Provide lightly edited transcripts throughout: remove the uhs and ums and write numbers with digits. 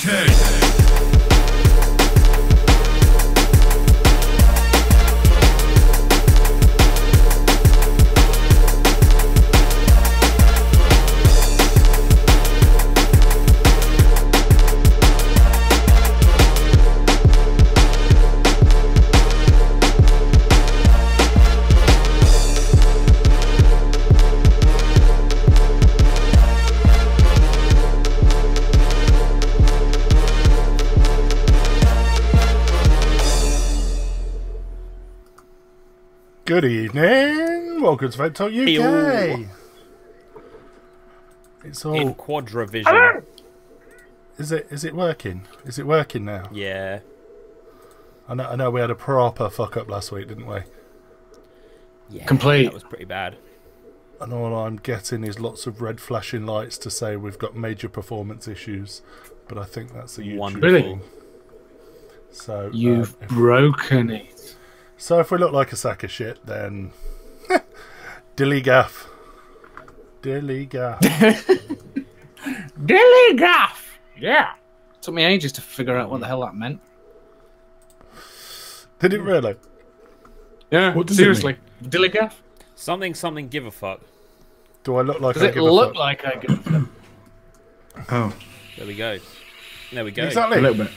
UK. Good evening. Welcome to Vape Talk UK. Ew. It's all In quadra-vision. Is it working? Is it working now? Yeah. I know we had a proper fuck up last week, didn't we? Yeah. Complete. That was pretty bad. And all I'm getting is lots of red flashing lights to say we've got major performance issues. But I think that's a YouTube Wonderful. Really? thing. So You've broken it. So if we look like a sack of shit, then dilly gaff. Dilly gaff. Dilly gaff! Yeah. Took me ages to figure out what the hell that meant. Did it really? Yeah, What does it seriously. Dilly gaff? Something give a fuck. Do I look like Does I it give a look fuck? like I give a fuck? Oh, There we go. There we go. Exactly. a little bit.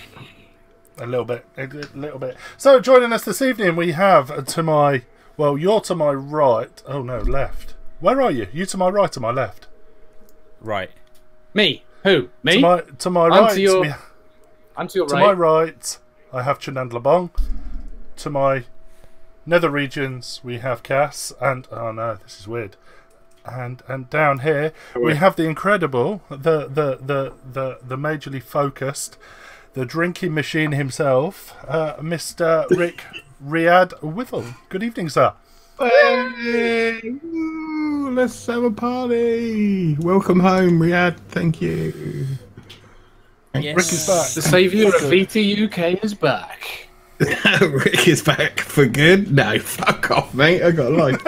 A little bit. So joining us this evening we have to my, well, you're to my right. Oh no, left. Where are you? You to my right or my left? Right. Me? Who? Me? To my I'm right. to your we, I'm to your to right. my right, I have Chandler and Cas. To my nether regions we have Cas, and oh no, this is weird. And down here we have the incredible, the majorly focused, the drinking machine himself, Mr. Rick Riyadh Withel. Good evening, sir. Hey, woo, let's have a party. Welcome home, Riyadh. Thank you. Yes. Rick is back. The saviour of VT UK is back. Rick is back for good. No, fuck off, mate. I got a life.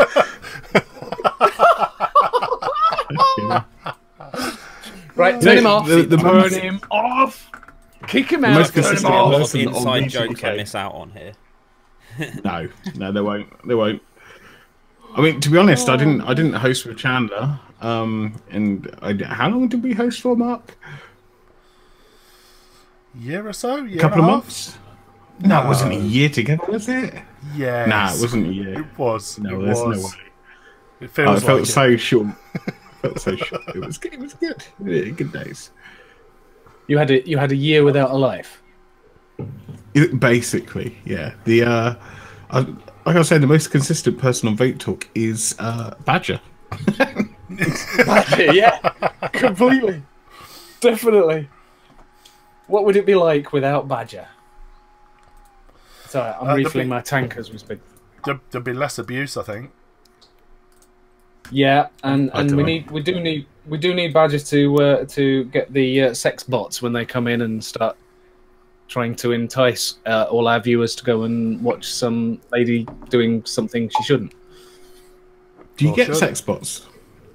Right, turn him off. the Turn most- him off. Kick him most out. Turn him consistent A off. lot of Listen, on inside VT jokes I UK. miss out on here. No, they won't. They won't. I mean, to be honest, I didn't host with Chandler. How long did we host for, Mark? Year or so? Year A couple and of a half? months. No, it wasn't a year together, was it? Yes. Nah, it wasn't a year. It was. No, it there's was. no way. It Oh, feels it felt like so short. Felt so short. It was good. It was good. Yeah, good days. You had a year without a life. Basically, yeah. Like I said, the most consistent person on Vape Talk is Badger. Yeah, completely. Definitely. What would it be like without Badger? Sorry, I'm there'd refilling be- my tank as we speak. There'd be less abuse, I think. Yeah, and I don't know. we do need Badger to get the sex bots when they come in and start trying to entice all our viewers to go and watch some lady doing something she shouldn't. Do you Well, get sure. sex bots?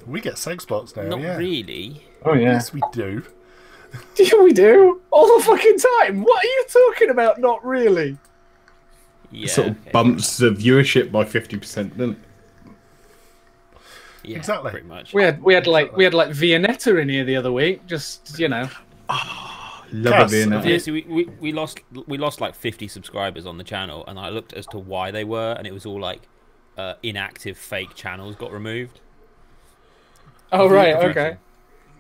We get sex bots now, Not yeah. really. Oh yeah, Yes, we do. yeah, we do all the fucking time. What are you talking about? Not really. Yeah. It sort of okay. bumps the viewership by 50%, doesn't it? Yeah, Exactly. Pretty much. We had like Viennetta in here the other week. Just Love Cas, it being have there. Yeah, so we lost like 50 subscribers on the channel, and I looked as to why they were, and it was all like inactive fake channels got removed. oh right, Have you- okay.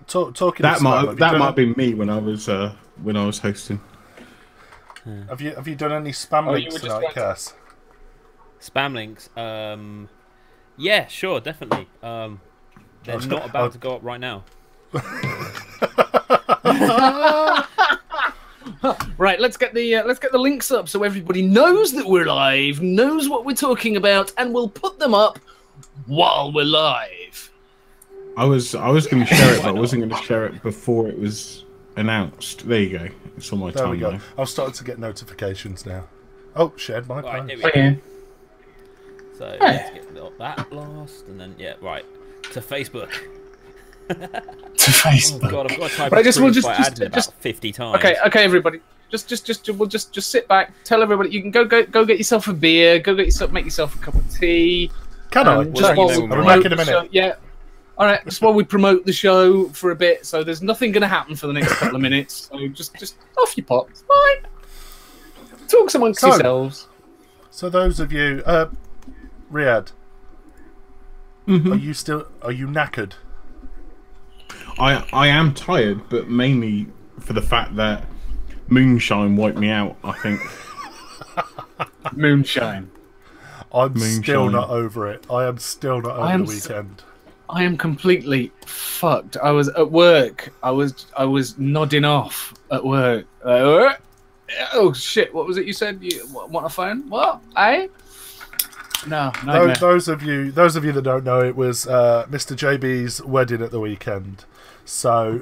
Talking That of spam, might have you done- have been me when I was hosting. Have you done any spam Oh, you links were just tonight, like- Cas? Spam links. Yeah, sure, definitely. They're not about to go up right now. Right, let's get the links up so everybody knows that we're live, knows what we're talking about, and we'll put them up while we're live. I was going to share it, but I wasn't going to share it before it was announced. There you go. It's on my There we go. timeline. I've started to get notifications now. Oh, shared my Right, post. here we go. So let's get that last, and then yeah, right to Facebook. To Facebook. Oh God, I've got to type But I just will about 50 times. Okay, everybody. We'll just sit back. Tell everybody you can go get yourself a beer. Go make yourself a cup of tea. Can I? Just while we I'll be promote back in a the minute. show. Yeah. All right. Just while we promote the show for a bit, so there's nothing going to happen for the next couple of minutes. So just off you pop. It's fine. Talk amongst yourselves. So those of you, Riyadh, are you knackered? I am tired, but mainly for the fact that moonshine wiped me out, I think. Moonshine. I'm still not over it. I am still not over the weekend. I am completely fucked. I was at work. I was nodding off at work. Oh shit! What was it you said? You want a phone? What? No. Those of you that don't know, it was Mr. JB's wedding at the weekend. So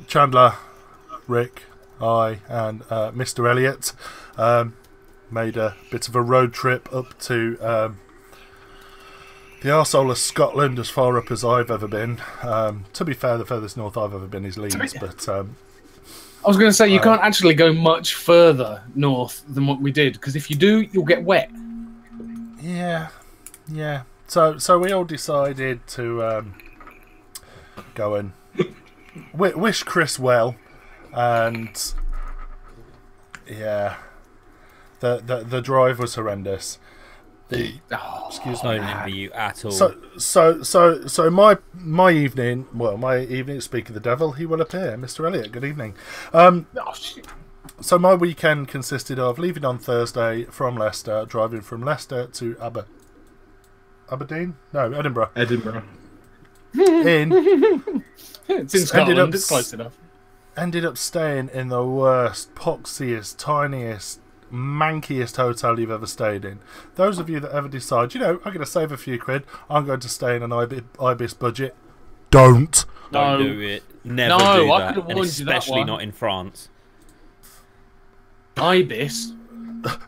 Chandler, Rick, I, and Mr. Elliot made a bit of a road trip up to the arsehole of Scotland, as far up as I've ever been. To be fair, the furthest north I've ever been is Leeds, but I was going to say you can't actually go much further north than what we did, because if you do, you'll get wet. Yeah. So we all decided to go and wish Chris well, and yeah, the drive was horrendous. Excuse me. I don't envy you at all. So my evening. Well, my evening. Speak of the devil, he will appear. Mr. Elliot, good evening. So my weekend consisted of leaving on Thursday from Leicester, driving from Leicester to Aberdeen? No, Edinburgh. It's in Scotland. It's close enough. Ended up staying in the worst, poxiest, tiniest, mankiest hotel you've ever stayed in. Those of you that ever decide, I'm going to save a few quid, I'm going to stay in an Ibis budget. Don't do it. Never do that. I could have warned you that one. Especially not in France. Ibis?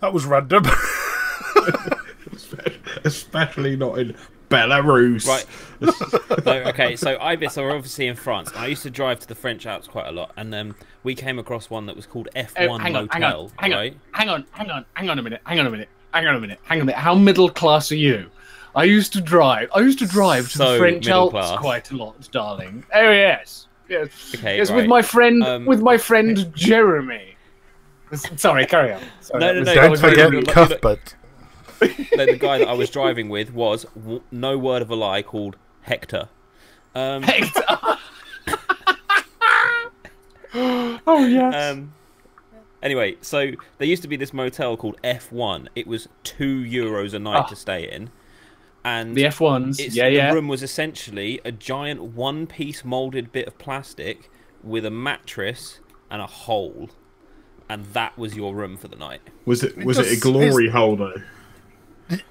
That was random. Especially not in Belarus. Right. Okay, so Ibis are obviously in France. I used to drive to the French Alps quite a lot, and then we came across one that was called F1 Motel. Hang on a minute. How middle class are you? I used to drive to the French Alps quite a lot, darling. Oh yes. Okay, yes, right. with my friend Jeremy. Sorry, carry on. Sorry. No. Don't forget Cuthbert. The guy that I was driving with was, no word of a lie, called Hector. Hector. Oh yes. Anyway, so there used to be this motel called F1. It was €2 a night to stay in. And the F1s, The room was essentially a giant one-piece moulded bit of plastic with a mattress and a hole, and that was your room for the night. Was it a glory hole though?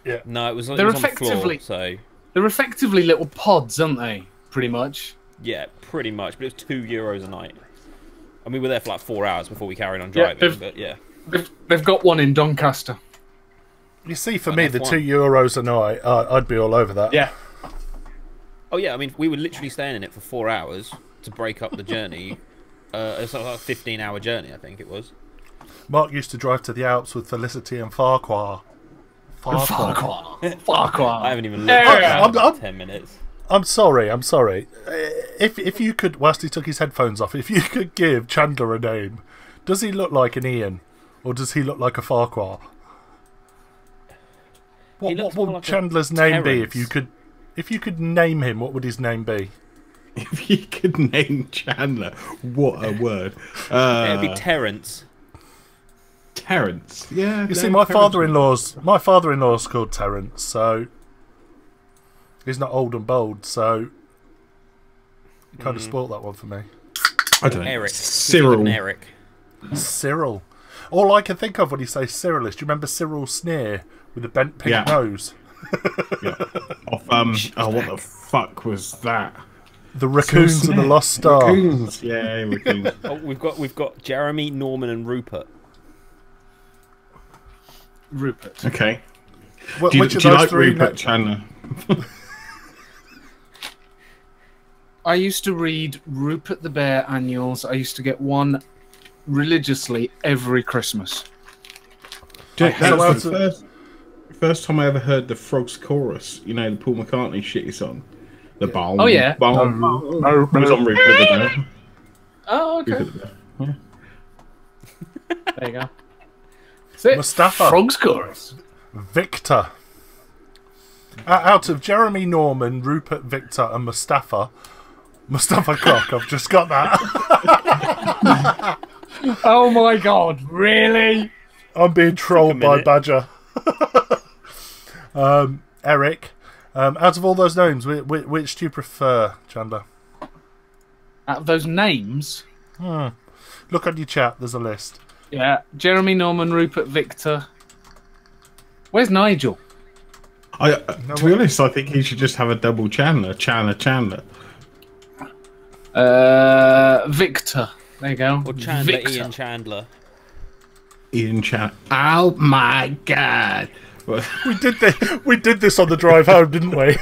Yeah. No, it was on the floor. So they're effectively little pods, aren't they? Pretty much. Yeah, pretty much. But it was €2 a night, and we were there for like 4 hours before we carried on driving. But yeah, they've got one in Doncaster. You see, for me, the €2 a night, I'd be all over that. Yeah. Oh yeah, I mean, we were literally staying in it for 4 hours to break up the journey. It's like a 15-hour journey, I think it was. Mark used to drive to the Alps with Felicity and Farquhar. Farquhar. I haven't even looked at it 10 minutes. I'm sorry. If you could, whilst he took his headphones off, if you could give Chandler a name, does he look like an Ian, or does he look like a Farquhar? What would Chandler's name be if you could name him? What would his name be? If you could name Chandler, what a word! It'd be Terence. Terence, yeah. You see, my father-in-law's called Terence, so he's not old and bold, so kind of spoilt that one for me. I don't know. Eric. Cyril. Eric. Cyril. All I can think of when you say Cyrillus, do you remember Cyril Sneer with the bent pink nose? Yeah. What the fuck was that? The Raccoons and the Lost Star. Raccoons. Yeah, Raccoons. Oh, we've got Jeremy, Norman, and Rupert. Okay. Which do of you those like three Rupert, Chandler? I used to read Rupert the Bear annuals. I used to get one religiously every Christmas. That was the first time I ever heard the Frogs chorus. You know, the Paul McCartney shitty song. The bomb. Oh yeah. It was on Rupert the Bear. Oh okay. Rupert the Bear. Yeah. There you go. That's it. Mustafa. Frogs chorus. Victor. Out of Jeremy Norman, Rupert Victor, and Mustafa Cock, I've just got that. Oh my god, really? I'm being trolled by Badger. Eric, out of all those names, which do you prefer, Chandler? Out of those names? Look on your chat, there's a list. Yeah, Jeremy Norman, Rupert Victor. Where's Nigel? To be honest, I think he should just have a double Chandler. Chandler. Victor. There you go. Or Chandler, Victor. Ian Chandler. Ian Chandler. Oh my god. We did this on the drive home, didn't we?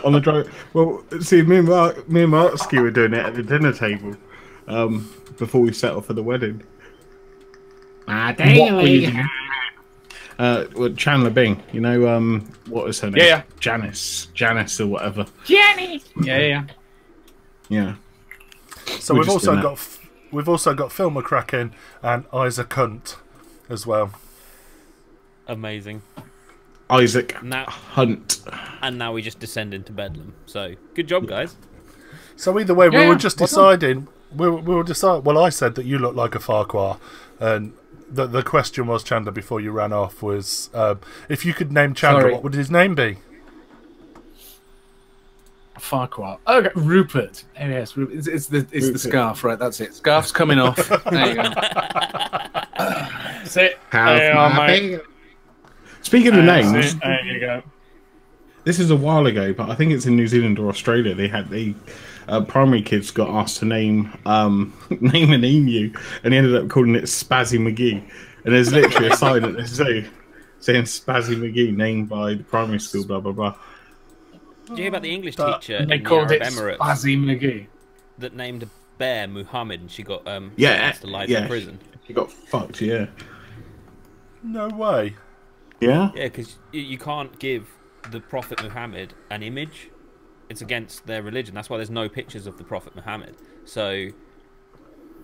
On the drive. Well, see, me and Marksky were doing it at the dinner table before we set off for the wedding. My daily. Well, Chandler Bing, you know, what was her name? Yeah. Janice or whatever. Jenny. Yeah. So we've also got Phil McCracken and Isaac Hunt as well. Amazing. Isaac Hunt. And now we just descend into Bedlam. So good job, guys. So either way, we were just deciding. We were deciding. Well, I said that you look like a Farquhar, and the question was, Chandler, before you ran off, was if you could name Chandler, what would his name be? Farquhar. Okay, Rupert. Yes, it's the scarf, right? That's it. Scarf's coming off. There you go. That's it. There you are, mate. Speaking of names, there you go. this is a while ago, but I think it's in New Zealand or Australia. They had the primary kids got asked to name name an emu, and he ended up calling it Spazzy McGee. And there's literally a sign at the zoo saying Spazzy McGee, named by the primary school, blah blah blah. Did you hear about the English teacher They in the called Arab it Emirates Spazzy McGee. that named a bear Muhammad, and she got Yeah, sentenced to life in prison? He got fucked. Yeah. No way. Yeah. Yeah, because you can't give the Prophet Muhammad an image. It's against their religion. That's why there's no pictures of the Prophet Muhammad. So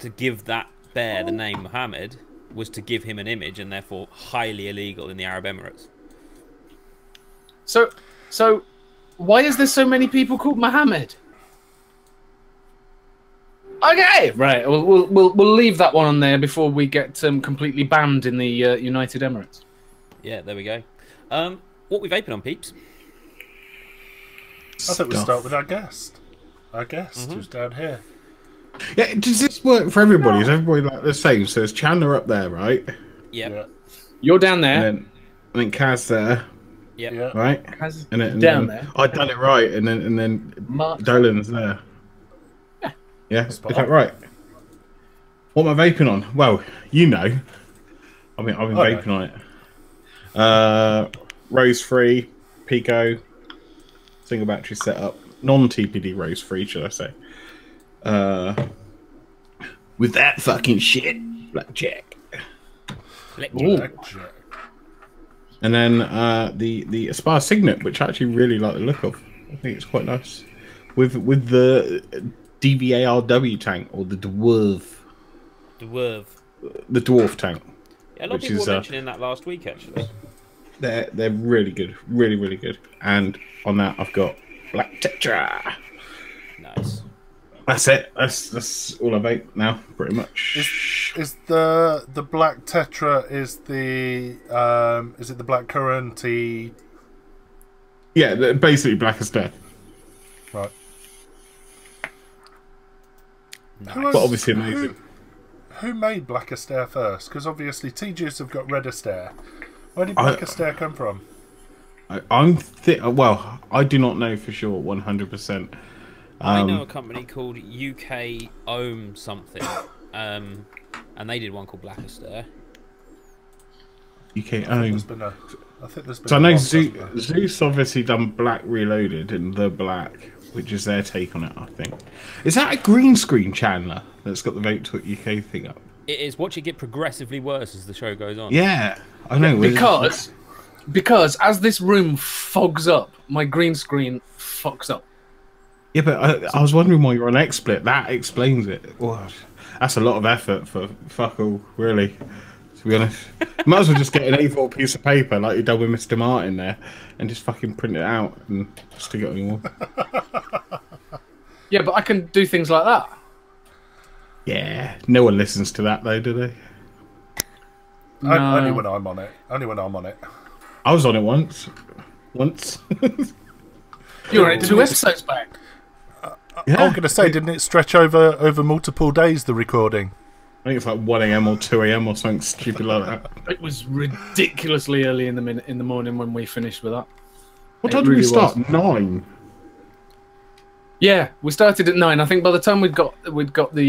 to give that bear the name Muhammad was to give him an image, and therefore highly illegal in the Arab Emirates. So why is there so many people called Muhammad? Okay, right. We'll leave that one on there before we get completely banned in the United Emirates. Yeah, there we go. What we vaping on, peeps? I think we'll start with our guest. Our guest who's down here. Yeah, does this work for everybody? Is everybody like the same? So there's Chandler up there, right? Yep. Yeah. You're down there. And then Cas there. Yep. Yeah. Right? Cas And then down there. I done it right, and then Mark. Dolan's there. Yeah, is Spot that on. right? What am I vaping on? Well, you know. I've been vaping on it. Rose free, Pico, single battery setup, non-TPD rose free, should I say? With that fucking shit, blackjack. Blackjack. And then the Aspire Signet, which I actually really like the look of. I think it's quite nice. With the DVARW tank, or the Dwarf. The Dwarf tank. Yeah, a lot of people were mentioning that last week, actually. They're really good, really good. And on that, I've got Black Tetra. Nice. That's it. That's all I vape now, pretty much. Is the black Tetra is it the black currant? Yeah, they're basically black as death. Right. Nice. But obviously amazing. Who made Black Astaire first? Because obviously T-Juice have got Red Astaire. Where did Black Astaire come from? Well, I do not know for sure, 100%. I know a company called UK Ohm something, and they did one called Black Astaire. UK I Ohm. think there's been So I know one, Zeus obviously done Black Reloaded and the Black. which is their take on it. I think. Is that a green screen, Chandler? That's got the Vape.uk thing up. It is. Watch it get progressively worse as the show goes on. Yeah, I know. Because as this room fogs up, my green screen fogs up. Yeah, but I was wondering why you're on XSplit. That explains it. Oh, that's a lot of effort for fuck all, really. To be honest, might as well just get an A4 piece of paper like you done with Mr. Martin there, and just fucking print it out and stick it on your wall. Yeah, but I can do things like that. Yeah, no one listens to that though, do they? No. Only when I'm on it. Only when I'm on it. I was on it once. You were 2 episodes back. Yeah. I was going to say, didn't it stretch over multiple days, the recording? I think it's like 1 a.m. or 2 a.m. or something stupid like that. It was ridiculously early in the morning when we finished with that. What time did we start? 9. Yeah, we started at 9. I think by the time we'd got the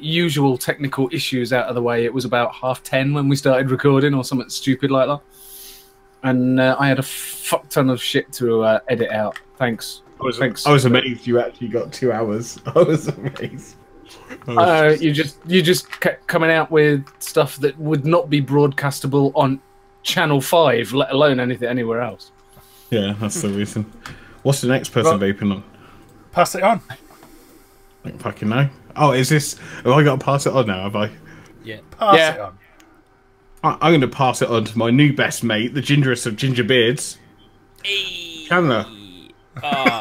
usual technical issues out of the way, it was about 10:30 when we started recording, or something stupid like that. And I had a fuck ton of shit to edit out. Thanks. I was amazed you actually got 2 hours. I was amazed. You just kept coming out with stuff that would not be broadcastable on Channel 5, let alone anything anywhere else. Yeah, that's the reason. What's the next person vaping on? Pass it on. I don't fucking know. Oh, is this... Have I got to pass it on now, have I? Yeah. Pass it on. I'm going to pass it on to my new best mate, the gingerest of ginger beards. Hey. Chandler. Oh.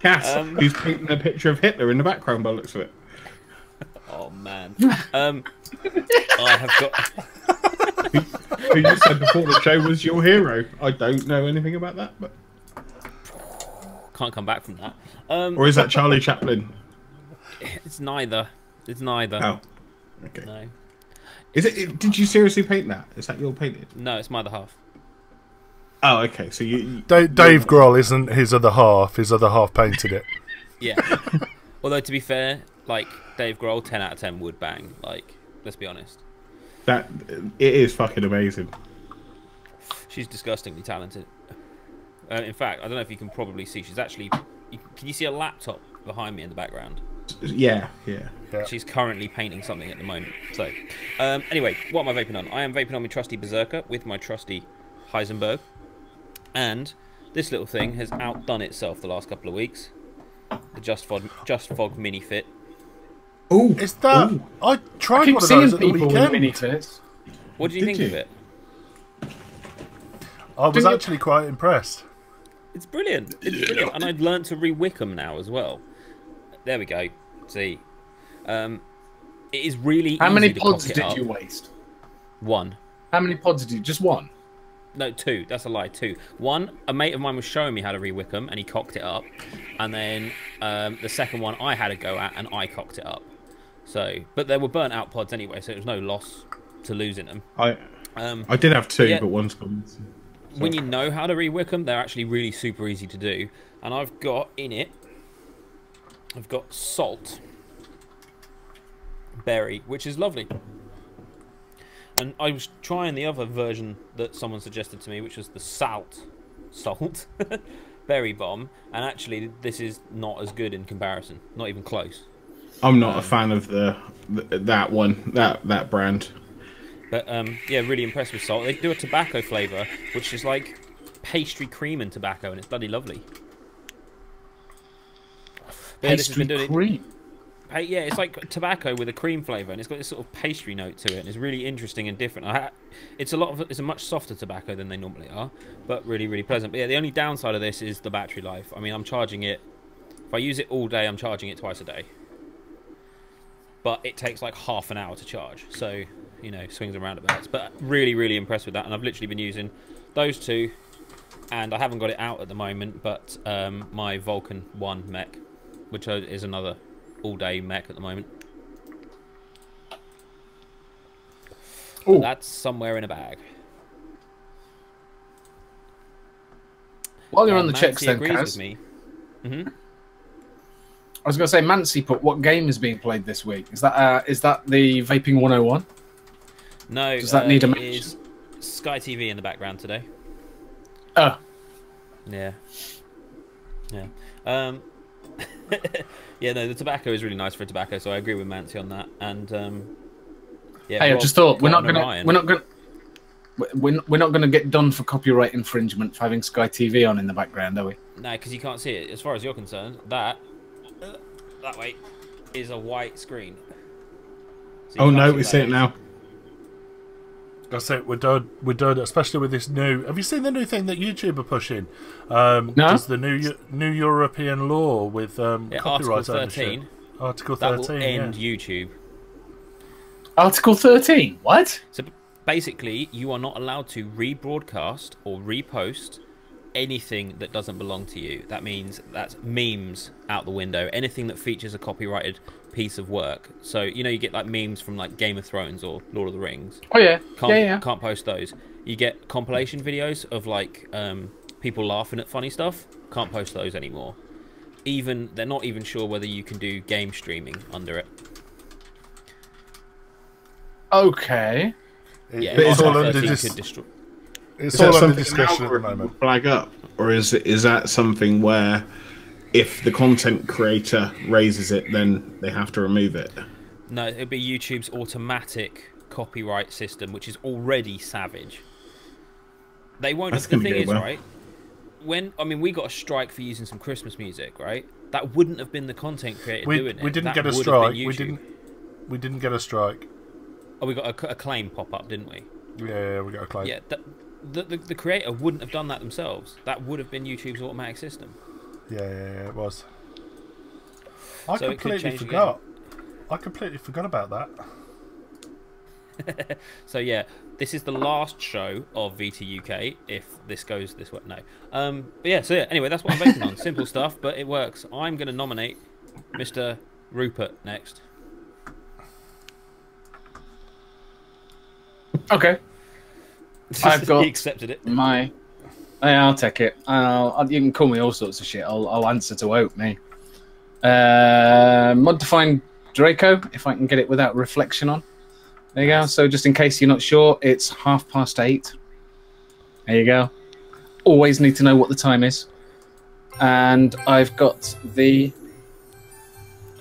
Cas, who's painting a picture of Hitler in the background by the looks of it. Oh, man. I have got... Who you said before the show was your hero. I don't know anything about that, but... Can't come back from that. Or is that Charlie Chaplin? It's neither. It's neither. Oh, okay. No. Is it? Did you seriously paint that? Is that your painted? No, it's my other half. Oh, okay. So you Dave Grohl isn't his other half. His other half painted it. Yeah. Although, to be fair, like, Dave Grohl, 10 out of 10 would bang. Like, let's be honest. That it is fucking amazing. She's disgustingly talented. In fact, I don't know if you can probably see. She's actually... Can you see a laptop behind me in the background? Yeah. She's currently painting something at the moment. So, anyway, what am I vaping on? I am vaping on my trusty Berserker with my trusty Heisenberg. And this little thing has outdone itself the last couple of weeks. The Just Fog Mini Fit. Oh, is that? Ooh. I tried one of those at the weekend. Mini fits. What did you think of it? I was actually quite impressed. It's brilliant. It's brilliant. And I've learned to re-wick them now as well. There we go. See. It is really How easy many to pods cock it did up. you waste? 1. How many pods did you... Just 1? No, 2. That's a lie. 2. 1, a mate of mine was showing me how to re-wick them, and he cocked it up. And then the second one I had a go at, and I cocked it up. So, but there were burnt out pods anyway, so there was no loss to losing them. I did have 2, yeah, but one's gone. When you know how to re-wick them, they're actually really super easy to do. And I've got in it, I've got salt berry, which is lovely. And I was trying the other version that someone suggested to me, which was the salt berry bomb, and actually this is not as good in comparison, not even close. I'm not a fan of that one, that brand. But yeah, really impressed with salt. They do a tobacco flavour, which is like pastry cream and tobacco, and it's bloody lovely. Pastry cream? Yeah, it's like tobacco with a cream flavour, and it's got this sort of pastry note to it, and it's really interesting and different. It's a much softer tobacco than they normally are, but really, really pleasant. But yeah, the only downside of this is the battery life. I mean, I'm charging it... If I use it all day, I'm charging it twice a day. But it takes like half an hour to charge, so... You know, swings and roundabouts, but really, really impressed with that. And I've literally been using those 2, and I haven't got it out at the moment. But my Vulcan 1 mech, which is another all-day mech at the moment. Oh, that's somewhere in a bag. While you're on the checks, then, agrees Cas, with me. I was going to say, Mancy put what game is being played this week? Is that the Vaping 101? No, does that need a mention? Is Sky TV in the background today? Oh. Yeah. Yeah. Yeah, no, the tobacco is really nice for tobacco, so I agree with Mancy on that. And yeah, Hey, I Rob just thought we're got not an gonna Orion. we're not gonna get done for copyright infringement for having Sky TV on in the background, are we? No, because you can't see it. As far as you're concerned, that way is a white screen. So Oh you no, can't we see see what it that now. That's it. We're done. We're done. Especially with this new. Have you seen the new thing that YouTube are pushing? No. Just the new European law with Yeah, copyright Article ownership. 13. Article That 13. will end yeah. YouTube. Article 13. What? So basically, you are not allowed to rebroadcast or repost anything that doesn't belong to you. That means that's memes out the window. Anything that features a copyrighted piece of work. So you know, you get like memes from like Game of Thrones or Lord of the Rings. Oh yeah. Can't post those. You get compilation videos of like people laughing at funny stuff. Can't post those anymore. Even they're not even sure whether you can do game streaming under it. Okay. Yeah, It's all Article under 13 dis- could destroy. It's Is that all under something discussion at the an algorithm moment. will flag up, or is that something where if the content creator raises it, then they have to remove it? No, it'd be YouTube's automatic copyright system, which is already savage. They won't. That's The gonna thing go is, well. right? We got a strike for using some Christmas music, right? That wouldn't have been the content creator doing it. We didn't That get a would have strike. been YouTube. We didn't get a strike. Oh, we got a claim pop up, didn't we? Yeah, we got a claim. Yeah. The creator wouldn't have done that themselves. That would have been YouTube's automatic system. Yeah, it was. I So it could completely change forgot. I completely forgot about that. So yeah, this is the last show of VT UK. If this goes this way, no. But yeah, so yeah. Anyway, that's what I'm vaping on. Simple stuff, but it works. I'm going to nominate Mr. Rupert next. Okay. I've got He accepted it. my. Yeah, I'll take it. You can call me all sorts of shit. I'll answer to Oak, me. Mod defined Draco, if I can get it without reflection on. There you go. So just in case you're not sure, it's 8:30. There you go. Always need to know what the time is. And I've got the.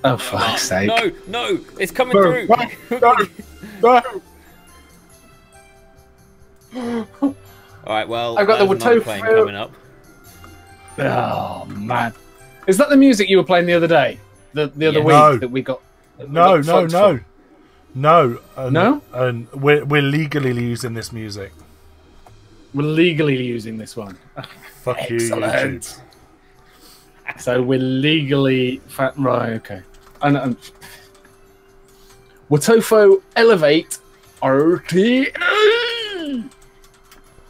Oh, fuck's sake. No, it's coming through. All right, well, I've got the there's another Watofu- claim coming up. Oh, man. Is that the music you were playing the other day? The other Yeah. week No. that we got. No. No? And we're legally using this music. We're legally using this one. Fuck you, Excellent. YouTube. So we're legally right. Okay. And Watofo Elevate RTA.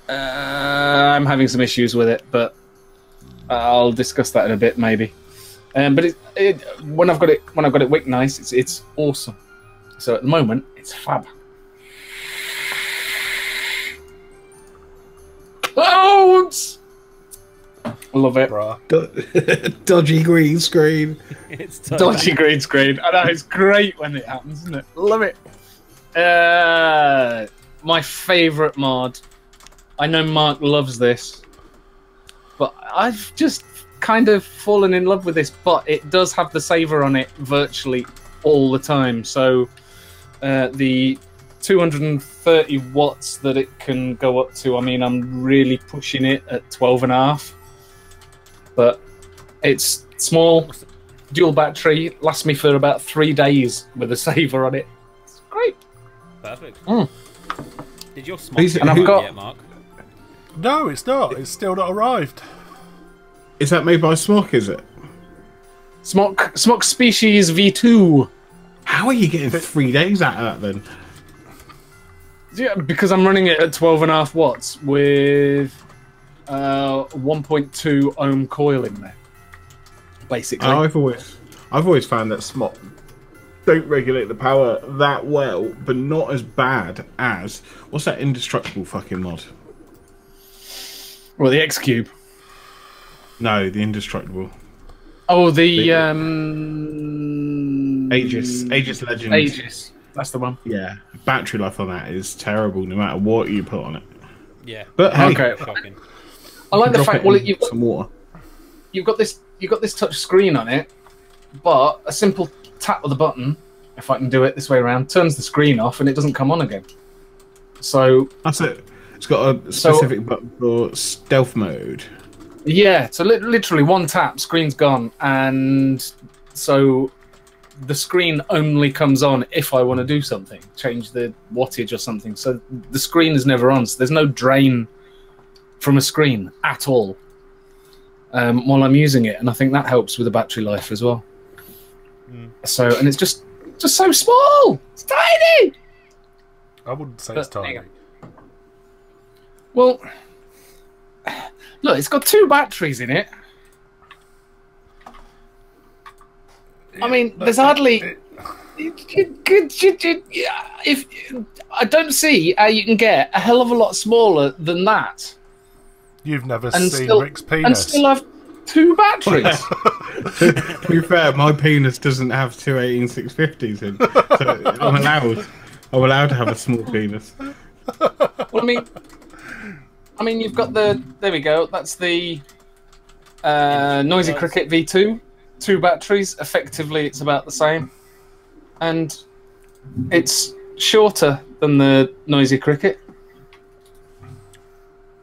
I'm having some issues with it, but I'll discuss that in a bit, maybe. But when I've got it wicked nice, it's awesome. So at the moment, it's fab. Clouds. I love it. Bruh. Dodgy green screen. It's Dodgy green screen. I know, it's great when it happens, isn't it? Love it. My favourite mod. I know Mark loves this, but I've just kind of fallen in love with this. But it does have the saver on it virtually all the time. So the 230 watts that it can go up to, I mean, I'm really pushing it at 12.5. But it's small, dual battery, lasts me for about 3 days with a saver on it. It's great. Perfect. Mm. Did your smoke And I've got- yet, Mark? No, it's not. It's still not arrived. Is that made by Smock, is it? Smock Species V2. How are you getting 3 days out of that then? Yeah, because I'm running it at 12.5 watts with 1.2 ohm coil in there. Basically. I've always found that Smock don't regulate the power that well, but not as bad as what's that indestructible fucking mod? Well, the X Cube. No, the indestructible. Oh, the Aegis Legend. Aegis. That's the one. Yeah, battery life on that is terrible, no matter what you put on it. Yeah. But hey, Okay. Shocking. I like the drop fact. it Well, in some water. you've got you got this touch screen on it, but a simple tap of the button, if I can do it this way around, turns the screen off and it doesn't come on again. So that's it. It's got a specific button for stealth mode. Yeah, so literally one tap, screen's gone, and so the screen only comes on if I want to do something, change the wattage or something. So the screen is never on. So there's no drain from a screen at all while I'm using it, and I think that helps with the battery life as well. So, and it's just so small. It's tiny. I wouldn't say it's tiny. Well, look, it's got 2 batteries in it. I mean, there's hardly. If I don't see how you can get a hell of a lot smaller than that. You've never and seen still, Rick's penis. And still have 2 batteries. To be fair, my penis doesn't have 2 18650s in, so I'm allowed to have a small penis. Well, I mean, you've got the. There we go. That's the Noisy Cricket V2. 2 batteries. Effectively, it's about the same, and it's shorter than the Noisy Cricket,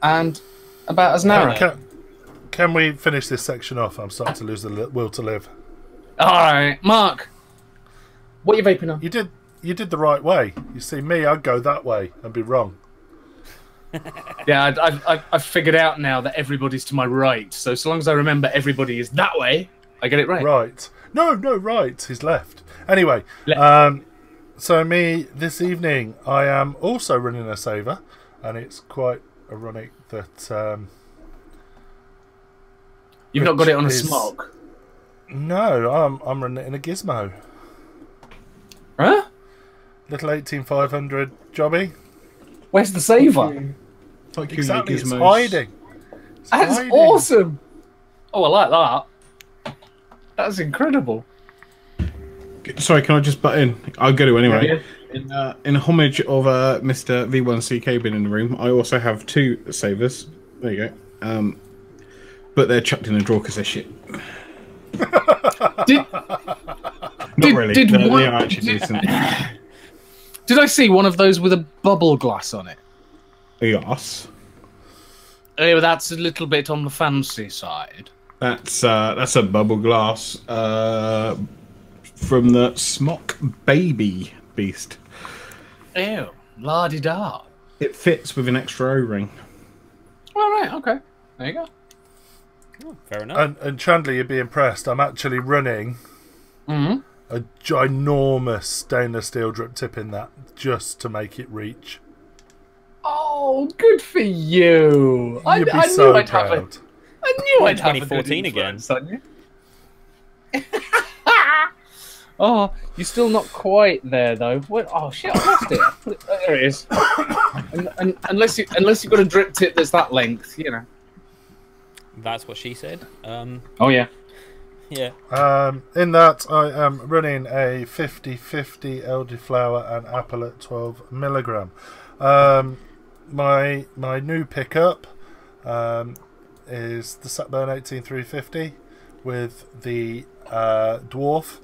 and about as narrow. Can we finish this section off? I'm starting to lose the will to live. All right, Mark. What are you vaping on? You did the right way. You see, me, I'd go that way and be wrong. Yeah, I've figured out now that everybody's to my right. So long as I remember everybody is that way, I get it right. Right. No, right. He's left. Anyway, so me, this evening, I am also running a saver, and it's quite ironic that... You've not got it on a smock? No, I'm running it in a gizmo. Huh? Little 18500 jobby. Where's the saver? Exactly, it's hiding. That's awesome. Oh, I like that. That's incredible. Sorry, can I just butt in? I'll go to anyway. Yeah. In homage of Mr. V1CK being in the room, I also have 2 savers. There you go. But they're chucked in a drawer because they're shit. Not really. They are actually decent. Did I see one of those with a bubble glass on it? Yes. Oh, that's a little bit on the fancy side. That's a bubble glass from the Smock Baby Beast. Ew, la-di-da. It fits with an extra O-ring. All right, okay. There you go. Oh, fair enough. And Chandler, you'd be impressed. I'm actually running a ginormous stainless steel drip tip in that just to make it reach. Oh, good for you! I so knew I'd proud. have it. I knew I'd have 2014 again. Son, you? Oh, you're still not quite there though. What? Oh shit! I lost it. There it is. and unless you've got a drip tip that's that length, you know. That's what she said. Oh yeah. Yeah. In that, I am running a 50/50 elderflower and apple at 12 milligram. My new pickup is the Satburn 18350 with the dwarf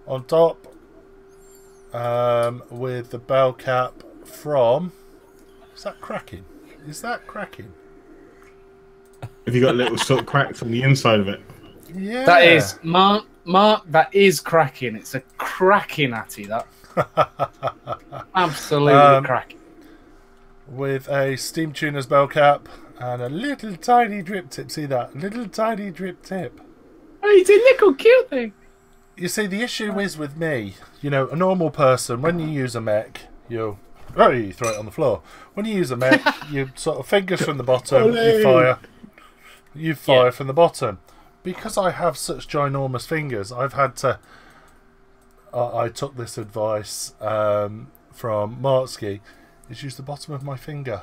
on top, with the bell cap from. Is that cracking? Is that cracking? Have you got little sort of cracks on the inside of it? Yeah. That is Mark. That is cracking. It's a cracking atty. That. Absolutely cracking. With a steam tuner's bell cap and a little tiny drip tip. See that? Little tiny drip tip. Oh, it's a little cute thing. You see, the issue is with me, you know, a normal person, when you use a mech, you throw it on the floor. When you use a mech, you sort of fingers from the bottom, you fire from the bottom. Because I have such ginormous fingers, I've had to... I took this advice from Martsky, is use the bottom of my finger.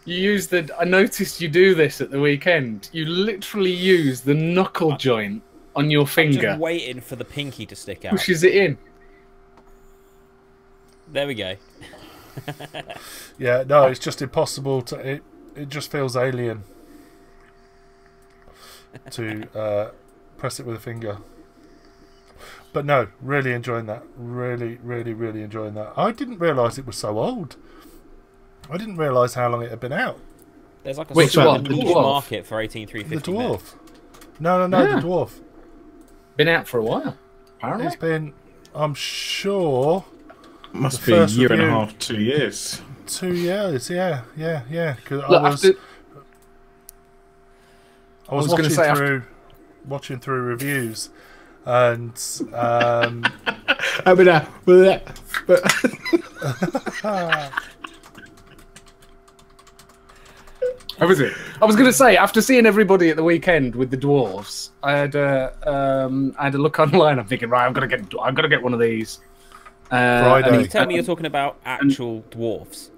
You use the... I noticed you do this at the weekend. You literally use the knuckle joint on your finger. I'm just waiting for the pinky to stick out. Pushes it in. There we go. Yeah, no, it's just impossible to... It just feels alien. to press it with a finger. But no, really enjoying that. Really, really, really enjoying that. I didn't realise it was so old. I didn't realise how long it had been out. There's like a Which super one? The niche dwarf? market for The 18350. dwarf. No, Yeah. the dwarf. Been out for a while, apparently. It's been, I'm sure, Must The be a first year and a review- half, 2 years. 2 years. Yeah. Because Look, I was was gonna watching say through watching through reviews, and I mean, but How was it? I was going to say, after seeing everybody at the weekend with the dwarves, I had a look online. I'm thinking, right, I'm gonna get one of these. Friday. Can and you tell me you're talking about actual dwarfs?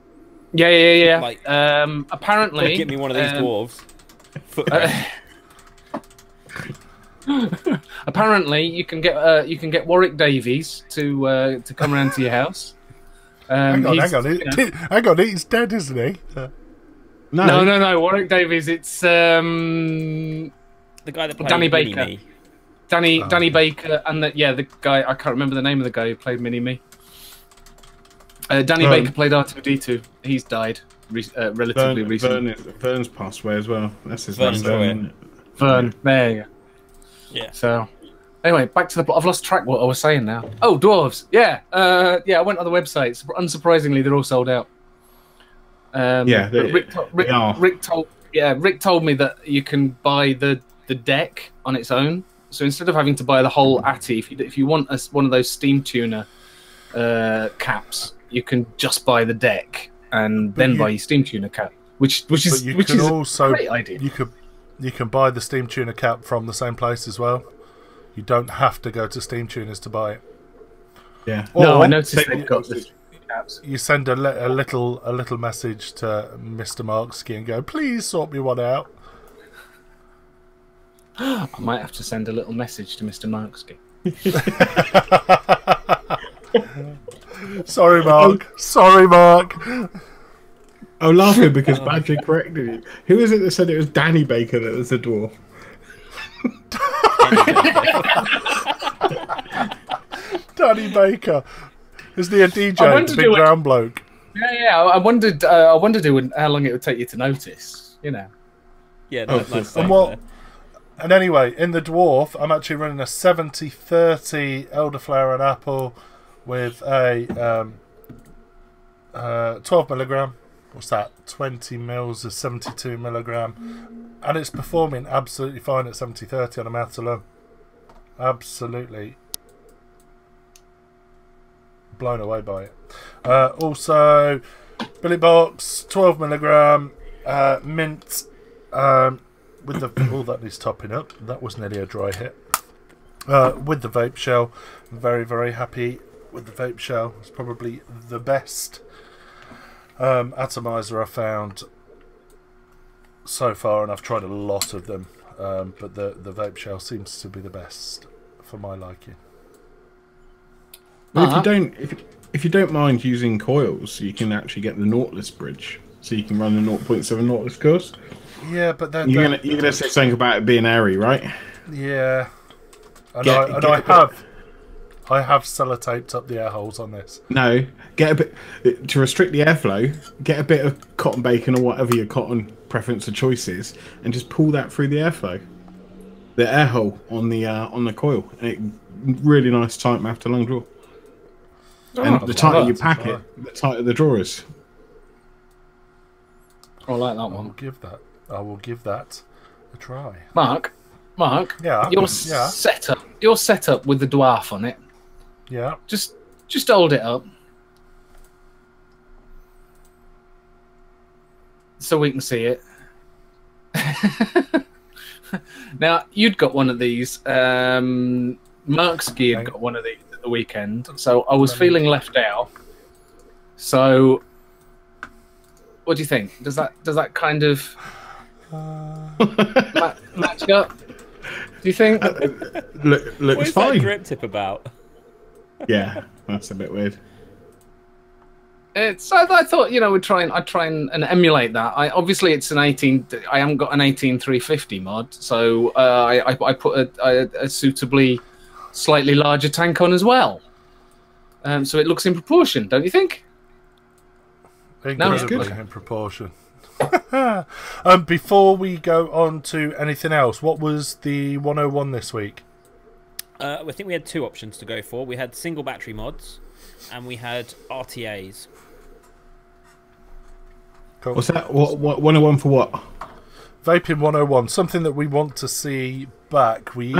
Yeah. Like, Apparently, get me one of these dwarves. apparently, you can get Warwick Davies to come around to your house. hang on, he's- hang on, he's dead, isn't he? No. Warwick Davies. It's The guy that played Danny Mini Baker. Me. Danny Baker, and the guy, I can't remember the name of the guy who played Mini Me. Danny Baker played R2D2. He's died relatively recently. Vern's passed away as well. That's his Vern last Troyer. name. Vern, there you go. Yeah. So, anyway, back to the plot. I've lost track what I was saying now. Oh, dwarves. Yeah. I went on the websites. Unsurprisingly, they're all sold out. Yeah, Rick are. Rick told me that you can buy the deck on its own. So instead of having to buy the whole Atty, if you want one of those steam tuner caps, you can just buy the deck and then buy your steam tuner cap, which is But you which can is also a great idea. you can buy the steam tuner cap from the same place as well. You don't have to go to Steam Tuners to buy it. Yeah. No, Or I noticed they've got the caps. you send a little message to Mr. Marksky and go, please sort me one out. I might have to send a little message to Mr. Marksky. Sorry, Mark. Sorry, Mark. I'm laughing because Badger corrected you. Who is it that said it was Danny Baker that was the dwarf? Danny Baker. Isn't he a DJ? I wondered The big who it- round bloke. Yeah. I wondered how long it would take you to notice. You know. Yeah, Oh, nice cool. save And what? there. And anyway, in the dwarf, I'm actually running a 70-30 elderflower and apple with a 12 milligram. What's that? 20 mils of 72 milligram, and it's performing absolutely fine at 70-30 on a mouth to lung. Absolutely blown away by it. Also, Billy Box 12 milligram mint. With the that needs topping up. That was nearly a dry hit. With the vape shell, very, very happy with the vape shell. It's probably the best atomizer I've found so far, and I've tried a lot of them. But the vape shell seems to be the best for my liking. Well, if you don't mind using coils, you can actually get the Nautilus bridge, so you can run the 0.7 Nautilus coils. Yeah, but then You're gonna say something about it being airy, right? yeah, and Get I a bit- have sellotaped up the air holes on this. No, get a bit to restrict the airflow. Get a bit of cotton bacon or whatever your cotton preference or choice is, and just pull that through the airflow, the air hole on the coil, and it really nice tight mouth to lung draw. And the tighter you pack it, the tighter the draw is. I like that I will one. give that a try. Mark, Yeah, your yeah. setup with the dwarf on it. Yeah. Just hold it up so we can see it. Now, you'd got one of these. Marksky had got one of these at the weekend, so I was feeling left out. So, what do you think? Does that kind of match up? Do you think? Looks What is that fine. drip tip about? Yeah, that's a bit weird. I thought, you know, I'd try and emulate that. Obviously it's an 18. I haven't got an 18350 mod, so I put a suitably slightly larger tank on as well. So it looks in proportion, don't you think? Incredibly in proportion. Before we go on to anything else, what was the 101 this week? I think we had two options to go for. We had single battery mods, and we had RTAs. Cool. What's that? What 101 for what? Vaping 101, something that we want to see back. We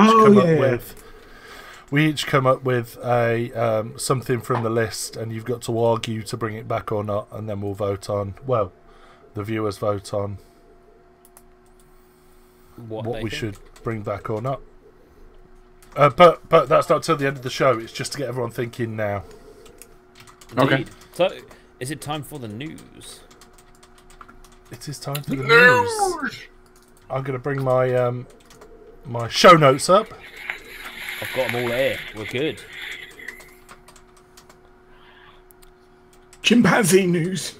each come up with a something from the list, and you've got to argue to bring it back or not, and then we'll vote on. Well, the viewers vote on what we should bring back or not. But that's not till the end of the show. It's just to get everyone thinking now. Indeed. Okay. So, is it time for the news? It is time for the news. I'm going to bring my my show notes up. I've got them all here. We're good. Chimpanzee news.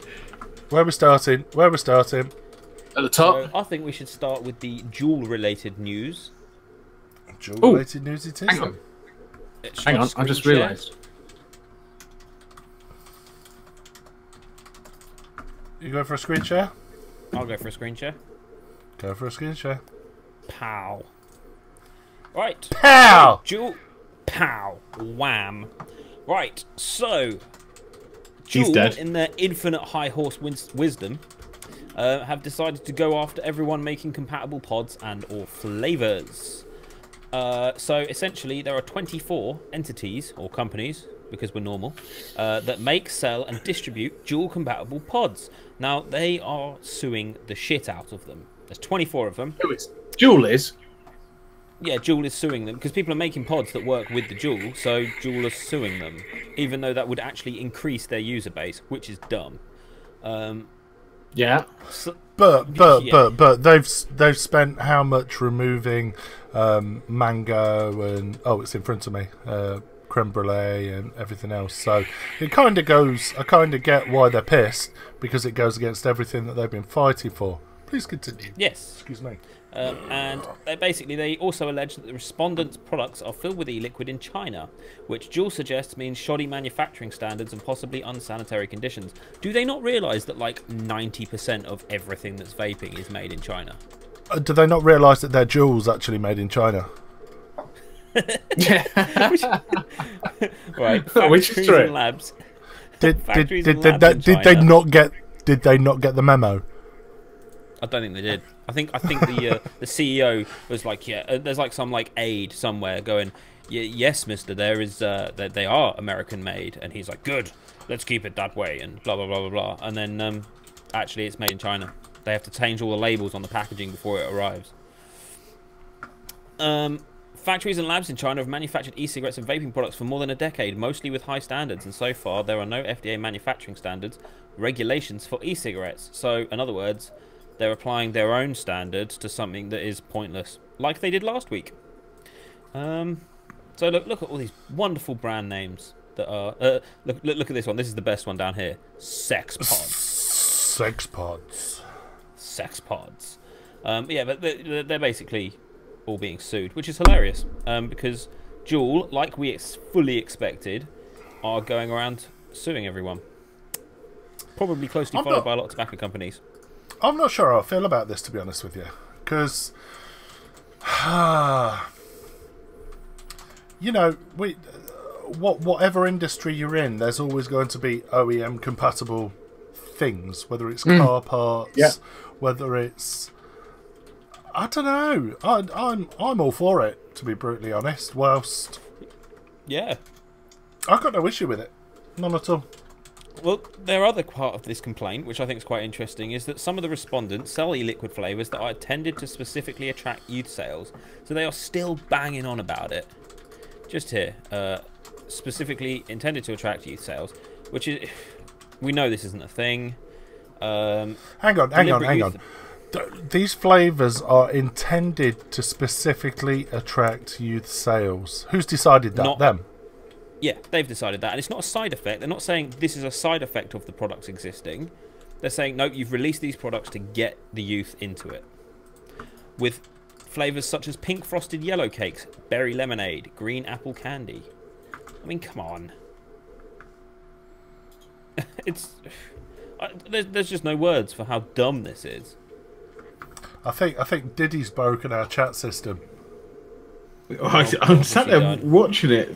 Where we're starting? At the top. So I think we should start with the Juul-related news. Juul-related news it is. Hang on, I just realised. You go for a screen share? I'll go for a screen share. Go for a screen share. Pow. Right. Pow! Juul. Pow. Wham. Right. So, He's dead. Juul, in their infinite high horse wisdom, have decided to go after everyone making compatible pods and or flavors. So essentially, there are 24 entities or companies, because we're normal, that make, sell, and distribute Juul-compatible pods. Now, they are suing the shit out of them. There's 24 of them. Who is? Juul is? Yeah, Juul is suing them, because people are making pods that work with the Juul, so Juul is suing them, even though that would actually increase their user base, which is dumb. Yeah. So, But they've spent how much removing mango and it's in front of me, creme brulee and everything else. So it kind of goes. I kind of get why they're pissed, because it goes against everything that they've been fighting for. Please continue. Yes. Excuse me. And they also allege that the respondents' products are filled with e-liquid in China, which Juul suggests means shoddy manufacturing standards and possibly unsanitary conditions. Do they not realise that like 90% of everything that's vaping is made in China? Do they not realise that their Juul's actually made in China? Right. Which is true. And labs. Did they not get the memo? I don't think they did. I think the CEO was like, yeah, there's like some like aide somewhere going, yes, mister, there is they are American made, and he's like, good, let's keep it that way, and blah blah blah blah blah, and then actually it's made in China. They have to change all the labels on the packaging before it arrives. Factories and labs in China have manufactured e-cigarettes and vaping products for more than a decade, mostly with high standards, and so far there are no FDA manufacturing standards regulations for e-cigarettes. So, in other words, they're applying their own standards to something that is pointless, like they did last week. So look at all these wonderful brand names that are. Look at this one. This is the best one down here. Sex pods. Sex pods. Sex pods. Yeah, but they're basically all being sued, which is hilarious. Because Juul, like we fully expected, are going around suing everyone. Probably closely followed by a lot of tobacco companies. I'm not sure how I feel about this, to be honest with you, because you know, whatever industry you're in, there's always going to be OEM compatible things, whether it's car parts, whether it's, I don't know. I'm all for it, to be brutally honest. Whilst yeah, I've got no issue with it, none at all. Well, their other part of this complaint, which I think is quite interesting, is that some of the respondents sell e-liquid flavours that are intended to specifically attract youth sales, so they are still banging on about it. Just here, specifically intended to attract youth sales, which is, we know this isn't a thing. Hang on. These flavours are intended to specifically attract youth sales. Who's decided that? Them? Yeah, they've decided that, and it's not a side effect. They're not saying this is a side effect of the products existing. They're saying, no, you've released these products to get the youth into it. With flavours such as pink frosted yellow cakes, berry lemonade, green apple candy. I mean, come on. There's just no words for how dumb this is. I think Diddy's broken our chat system. I'm sat there watching it,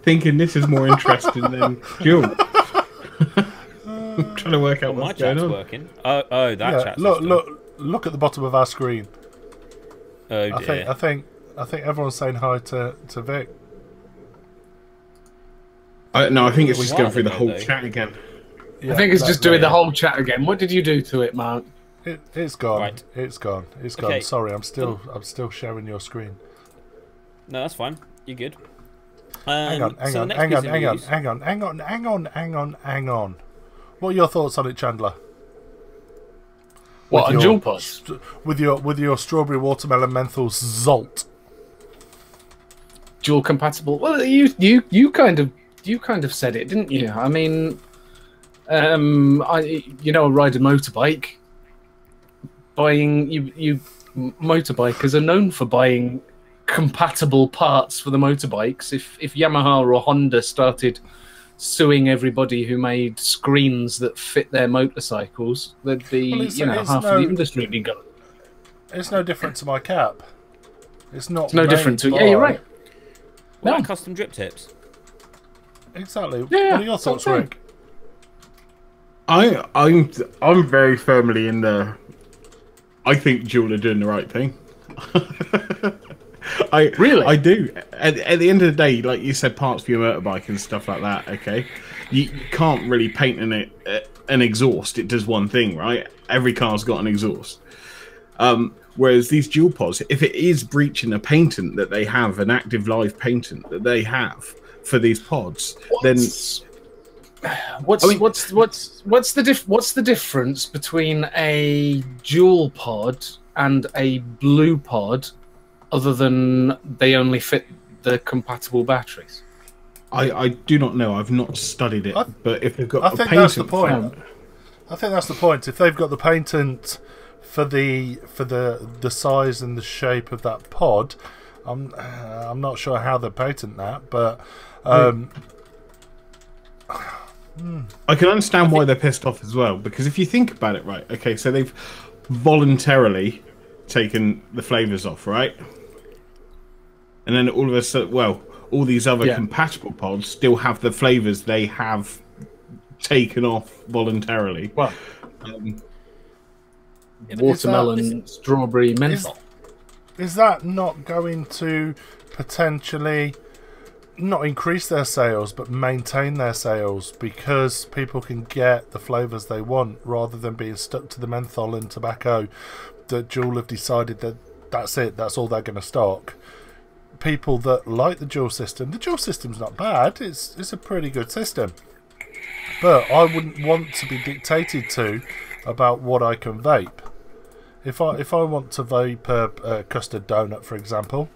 thinking this is more interesting than Juul. I'm trying to work out my what's going chat's on. working. Oh, that chat. Look at the bottom of our screen. Oh dear. I think everyone's saying hi to Vic. No, I think it's just Wow, going through the though. whole chat again. Yeah, I think it's just doing the whole chat again. What did you do to it, Mark? It's gone. Right. It's gone. Okay. Sorry, I'm still sharing your screen. No, that's fine. You're good. Hang on. What are your thoughts on it, Chandler? What, on Juul pods? With your strawberry watermelon menthol Zolt. Juul compatible. Well, you kind of said it, didn't you? I mean, I ride a motorbike. Motorbikers are known for buying compatible parts for the motorbikes. If Yamaha or Honda started suing everybody who made screens that fit their motorcycles, there'd be half of the industry would be gone. It's no different to my cap. It's not. It's no different to. by- Yeah, you're right. What No. about custom drip tips? Exactly. Yeah, What are your thoughts, something. Rick? I'm very firmly in the. I think Juul are doing the right thing. Really? I do. At the end of the day, like you said, parts for your motorbike and stuff like that. Okay, you can't really paint an exhaust. It does one thing, right? Every car's got an exhaust. Whereas these Juul pods, if it is breaching a patent that they have, an active live patent that they have for these pods, then what's the difference between a Juul pod and a blue pod, other than they only fit the compatible batteries? I do not know. I've not studied it, but if they've got I a think patent, that's the point. I think that's the point. If they've got the patent for the size and the shape of that pod, I'm not sure how they patent that, but I can understand why they're pissed off as well. Because if you think about it, right? Okay, so they've voluntarily taken the flavors off, right? And then all of a sudden, well, all these other compatible pods still have the flavors they have taken off voluntarily. Well, watermelon, strawberry, menthol. Is that not going to potentially not increase their sales but maintain their sales, because people can get the flavours they want rather than being stuck to the menthol and tobacco that Juul have decided that that's it, that's all they're going to stock? People that like the Juul system's not bad, it's a pretty good system, but I wouldn't want to be dictated to about what I can vape. If I want to vape a custard donut, for example,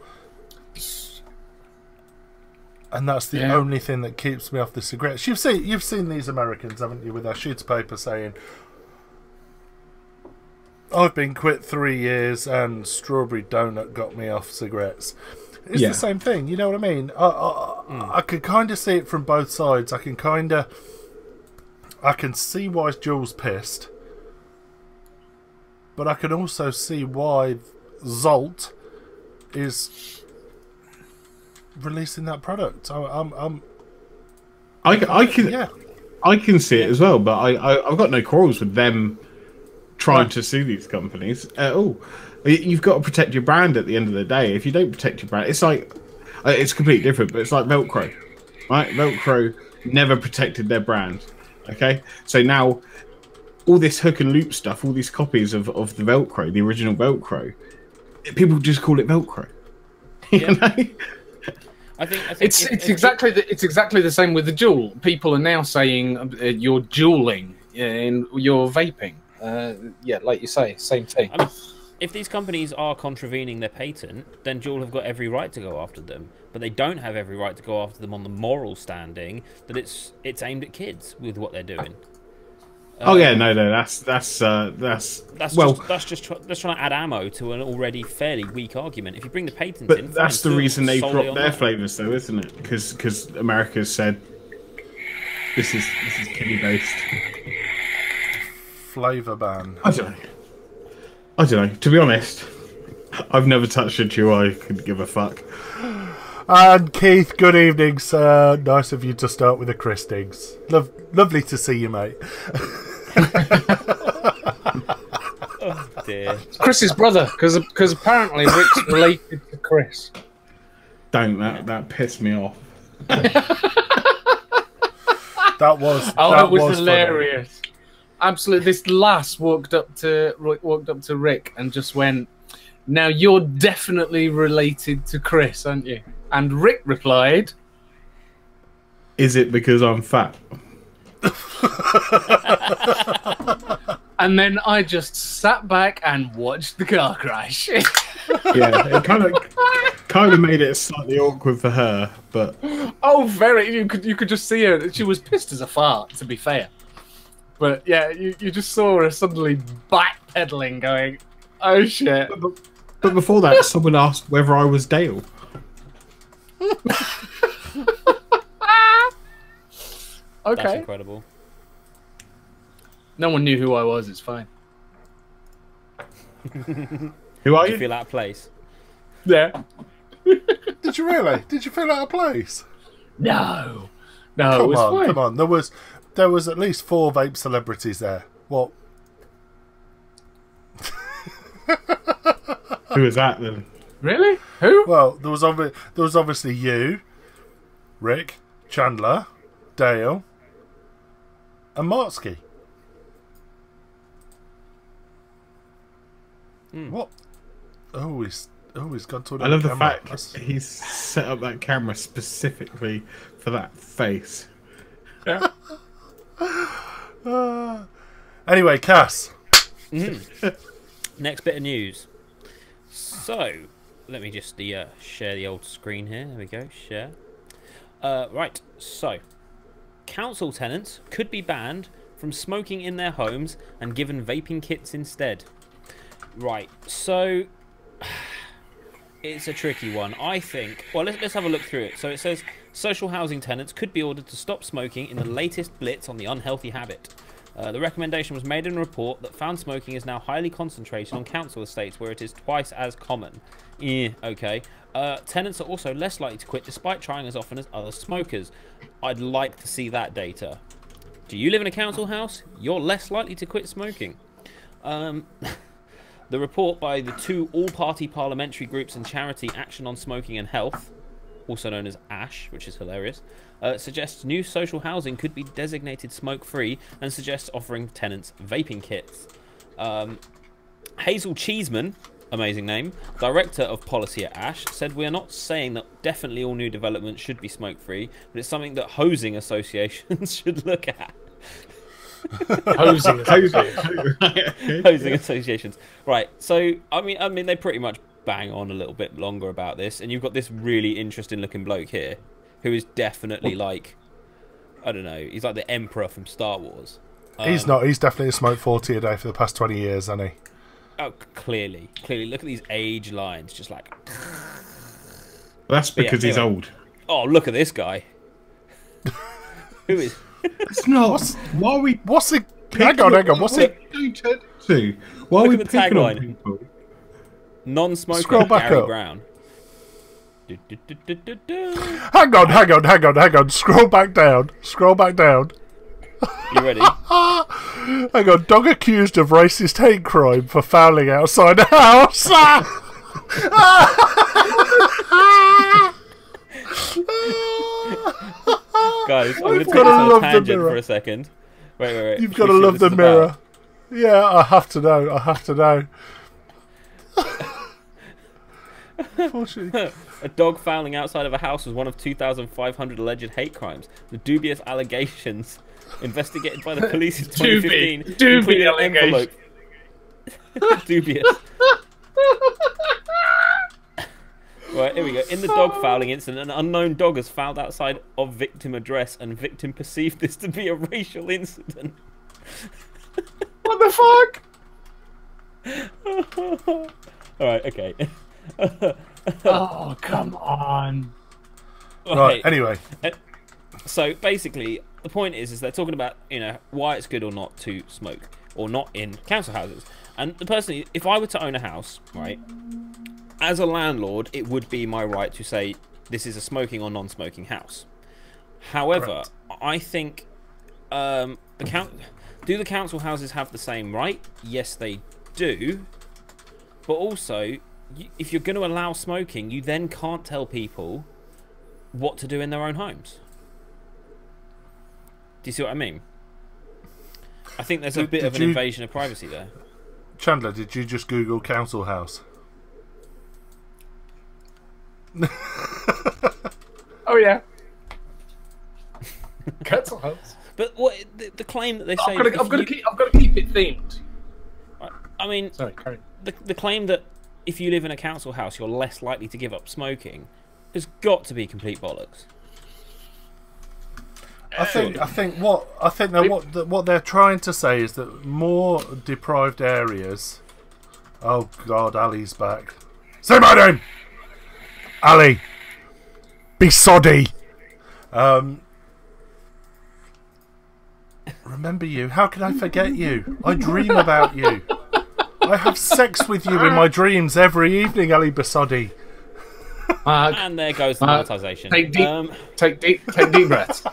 and that's the only thing that keeps me off the cigarettes. You've seen these Americans, haven't you, with their sheets of paper saying, "I've been quit 3 years and strawberry donut got me off cigarettes." It's the same thing, you know what I mean? I can kind of see it from both sides. I can see why Juul's pissed, but I can also see why Zolt is releasing that product. I can see it as well, but I've got no quarrels with them trying to sue these companies at all. You've got to protect your brand at the end of the day. If you don't protect your brand, it's like it's completely different, but it's like Velcro, right? Velcro never protected their brand. Okay, so now all this hook and loop stuff, all these copies of the Velcro, the original Velcro, people just call it Velcro. You know? I think It's exactly the same with the Juul. People are now saying you're juuling and you're vaping. Like you say, same thing. if these companies are contravening their patent, then Juul have got every right to go after them. But they don't have every right to go after them on the moral standing that it's aimed at kids with what they're doing. Oh yeah, no, that's well, that's just trying to add ammo to an already fairly weak argument. If you bring the patent but in, that's the reason they solely dropped on their that. flavors, though, isn't it? Because America said this is kiddie based. Flavor ban. I don't know. To be honest, I've never touched a chew. I couldn't give a fuck. And Keith, good evening, sir. Nice of you to start with the Christings. Lovely to see you, mate. Oh dear. Chris's brother, because apparently Rick's related to Chris. Don't that pissed me off. That was That was funny. hilarious. Absolutely, this lass walked up to Rick and just went, "Now you're definitely related to Chris, aren't you?" And Rick replied, Is it because I'm fat? and then I just sat back and watched the car crash. Yeah, it kind of made it slightly awkward for her, but Oh, very! You could just see her. She was pissed as a fart, to be fair. But yeah, you just saw her suddenly backpedaling, going, "Oh shit!" but before that, someone asked whether I was Dale. That's Okay. incredible. No one knew who I was. It's fine. Who are Do you you? feel out of place? Yeah. Did you really? Did you feel out of place? No. No, it was fine. Come on. There was at least 4 vape celebrities there. What? Who is that then? Really? Who? Well, there was obviously you, Rick, Chandler, Dale, and Martsky. What? Oh, he's gone to another I love the camera. fact he's set up that camera specifically for that face. Yeah. Anyway, Cass. Next bit of news. So, let me just share the old screen here. There we go. Share. Right. So, council tenants could be banned from smoking in their homes and given vaping kits instead. Right. So, it's a tricky one. I think. Well, let's have a look through it. So it says social housing tenants could be ordered to stop smoking in the latest blitz on the unhealthy habit. The recommendation was made in a report that found smoking is now highly concentrated on council estates where it is twice as common. Okay. Tenants are also less likely to quit despite trying as often as other smokers. I'd like to see that data. Do you live in a council house? You're less likely to quit smoking. The report by the 2 all-party parliamentary groups and charity Action on Smoking and Health, also known as ASH, which is hilarious, suggests new social housing could be designated smoke-free and suggests offering tenants vaping kits. Hazel Cheeseman, amazing name, director of policy at ASH, said, "We are not saying that definitely all new developments should be smoke-free, but it's something that hosing associations should look at." Hosing. Hosing associations. Right. So I mean, they pretty much bang on a little bit longer about this, and you've got this really interesting looking bloke here, who is definitely like, I don't know, he's like the Emperor from Star Wars. He's not. He's definitely smoked 40 a day for the past 20 years, hasn't he? Oh, clearly. Look at these age lines, just like. That's because he's anyway. old. Oh, look at this guy. Who is? It's not. Why are we? What's it? Hang on. What's it? To? Why are we Look at the picking on tagline. people? Non-smoker Scroll back Gary up. Brown. Hang on. Scroll back down. You ready? Hang on. Dog accused of racist hate crime for fouling outside the house. Guys, I'm going to take gotta this on a love the tangent mirror. for a second. Wait. You've Should got to we see what love this the is mirror. about? Yeah, I have to know. Unfortunately. A dog fouling outside of a house was one of 2,500 alleged hate crimes. The dubious allegations investigated by the police in 2015 Dubious included an allegations. envelope. Dubious. Right, here we go. In the dog fouling incident, an unknown dog has fouled outside of victim address, and victim perceived this to be a racial incident. What the fuck? Alright, okay. Oh, come on. Right, anyway. So basically, the point is they're talking about, you know, why it's good or not to smoke, or not in council houses. And the person, if I were to own a house, right, as a landlord, it would be my right to say this is a smoking or non-smoking house. However, correct. I think do the council houses have the same right? Yes, they do. But also, if you're going to allow smoking, you then can't tell people what to do in their own homes. Do you see what I mean? I think there's a bit of an invasion of privacy there. Chandler, did you just Google council house? Oh yeah. Council house. But what the claim that they say? I've got to keep it themed. I mean, sorry, Karen. The claim that if you live in a council house, you're less likely to give up smoking has got to be complete bollocks. I think what they're trying to say is that more deprived areas. Oh God, Ali's back. Say my name, Ali. Be soddy. Remember you? How can I forget you? I dream about you. I have sex with you in my dreams every evening, Ali Basodi. And there goes the monetization. Take deep breaths.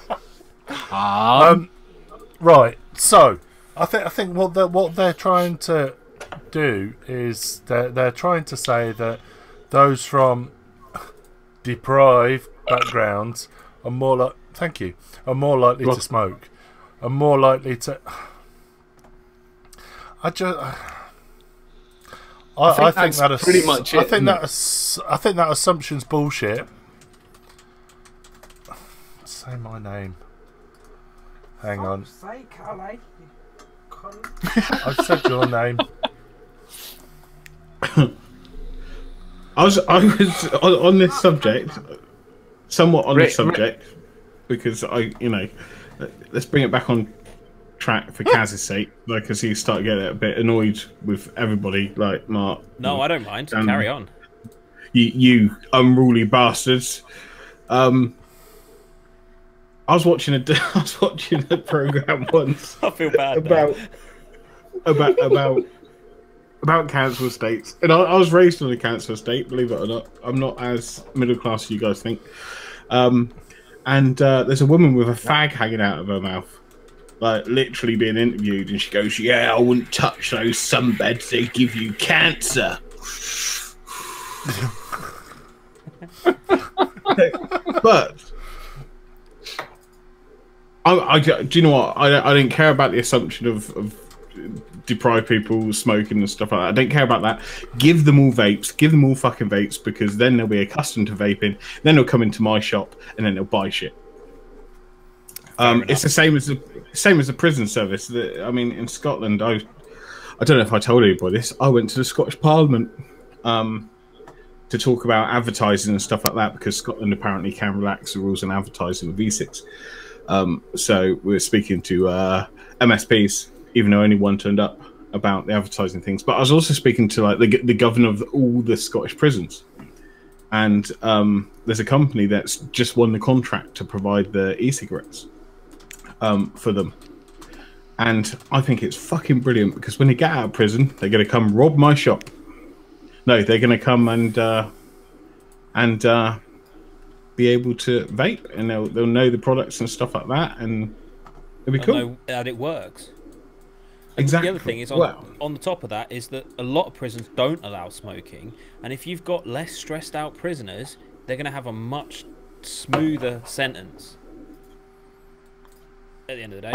Right. So, I think what they're trying to do is they're trying to say that those from deprived backgrounds are more likely to smoke, are more likely to. I think that's pretty much it. I think that assumption's bullshit. Say my name. Hang on. I've said your name. I was on this subject, somewhat on this subject, because let's bring it back on track for Kaz's sake, because he started getting a bit annoyed with everybody, like Mark. No, I don't mind. Carry on. You unruly bastards. I was watching a program once. I feel bad about council estates, and I was raised on a council estate. Believe it or not, I'm not as middle class as you guys think. And there's a woman with a fag hanging out of her mouth, like literally being interviewed, and she goes, "Yeah, I wouldn't touch those sunbeds; they give you cancer." But do you know what? I didn't care about the assumption of deprived people smoking and stuff like that. I don't care about that. Give them all vapes. Give them all fucking vapes, because then they'll be accustomed to vaping. Then they'll come into my shop and then they'll buy shit. It's the same as the prison service. I mean, in Scotland, I don't know if I told anybody this. I went to the Scottish Parliament to talk about advertising and stuff like that, because Scotland apparently can relax the rules on advertising with e-cigs. So we were speaking to MSPs, even though only one turned up, about the advertising things. But I was also speaking to like the governor of all the Scottish prisons, and there's a company that's just won the contract to provide the e-cigarettes for them. And I think it's fucking brilliant, because when they get out of prison, they're going to come rob my shop. No, they're going to come and be able to vape, and they'll know the products and stuff like that, and it'll be cool. Know how it works. Exactly. The other thing is on the top of that is that a lot of prisons don't allow smoking, and if you've got less stressed out prisoners, they're going to have a much smoother sentence. At the end of the day.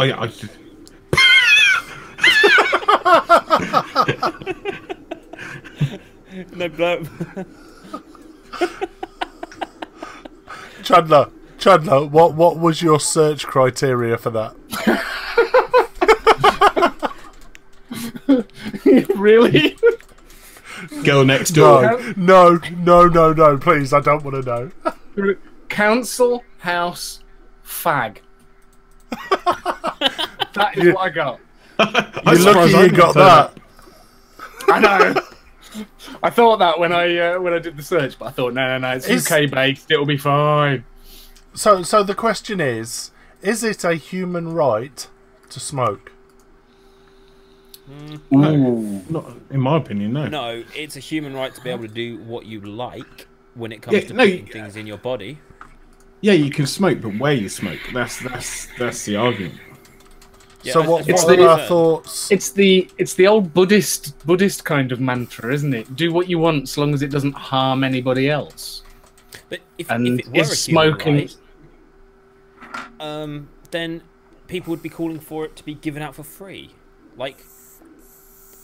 No blow. Chandler, what was your search criteria for that? Really? girl next door. No, please, I don't want to know. Council house fag. That is what I got. You're lucky you got that. I know. I thought that when I did the search, but I thought no, it's UK based. It'll be fine. So the question is it a human right to smoke? No, not in my opinion. No. No, it's a human right to be able to do what you like when it comes to putting things in your body. Yeah, you can smoke, but where you smoke, that's the argument. Yeah, so what are our thoughts? It's the old Buddhist kind of mantra, isn't it? Do what you want, so long as it doesn't harm anybody else. But if And it were a is human smoking? right, then people would be calling for it to be given out for free. Like,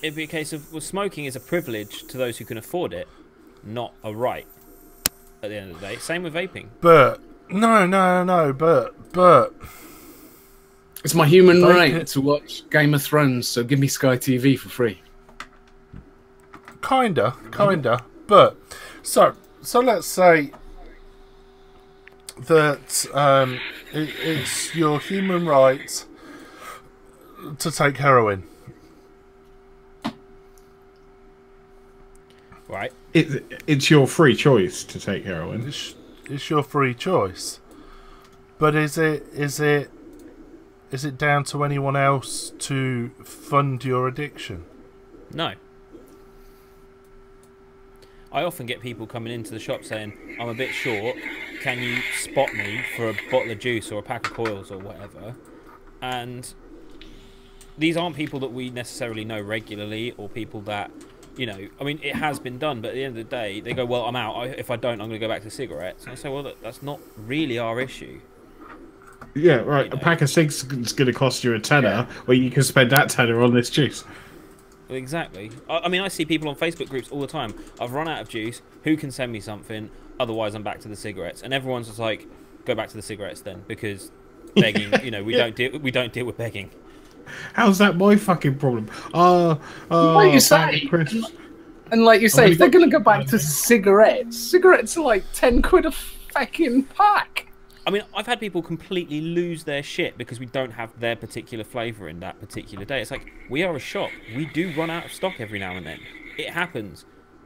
it'd be a case of, well, smoking is a privilege to those who can afford it, not a right. At the end of the day, same with vaping. But no, but It's my human right to watch Game of Thrones, so give me Sky TV for free. Kinda. But so let's say that it's your human right to take heroin. Right. It's your free choice to take heroin. It's your free choice. But is it down to anyone else to fund your addiction? No. I often get people coming into the shop saying, I'm a bit short, can you spot me for a bottle of juice or a pack of coils or whatever? And these aren't people that we necessarily know regularly, or people that, you know, I mean, it has been done, but at the end of the day, they go, well, I'm out. If I don't, I'm going to go back to cigarettes. And I say, well, that's not really our issue. Yeah, right. You know. A pack of cigs is going to cost you a tenner, where you can spend that tenner on this juice. Exactly. I mean, I see people on Facebook groups all the time. I've run out of juice. Who can send me something? Otherwise, I'm back to the cigarettes. And everyone's just like, go back to the cigarettes then, because begging. You know, we don't deal with begging. How's that my fucking problem? Like you say, and like you say, if they're going to go back to cigarettes are like 10 quid a fucking pack. I mean, I've had people completely lose their shit because we don't have their particular flavour in that particular day. It's like, we are a shop. We do run out of stock every now and then. It happens.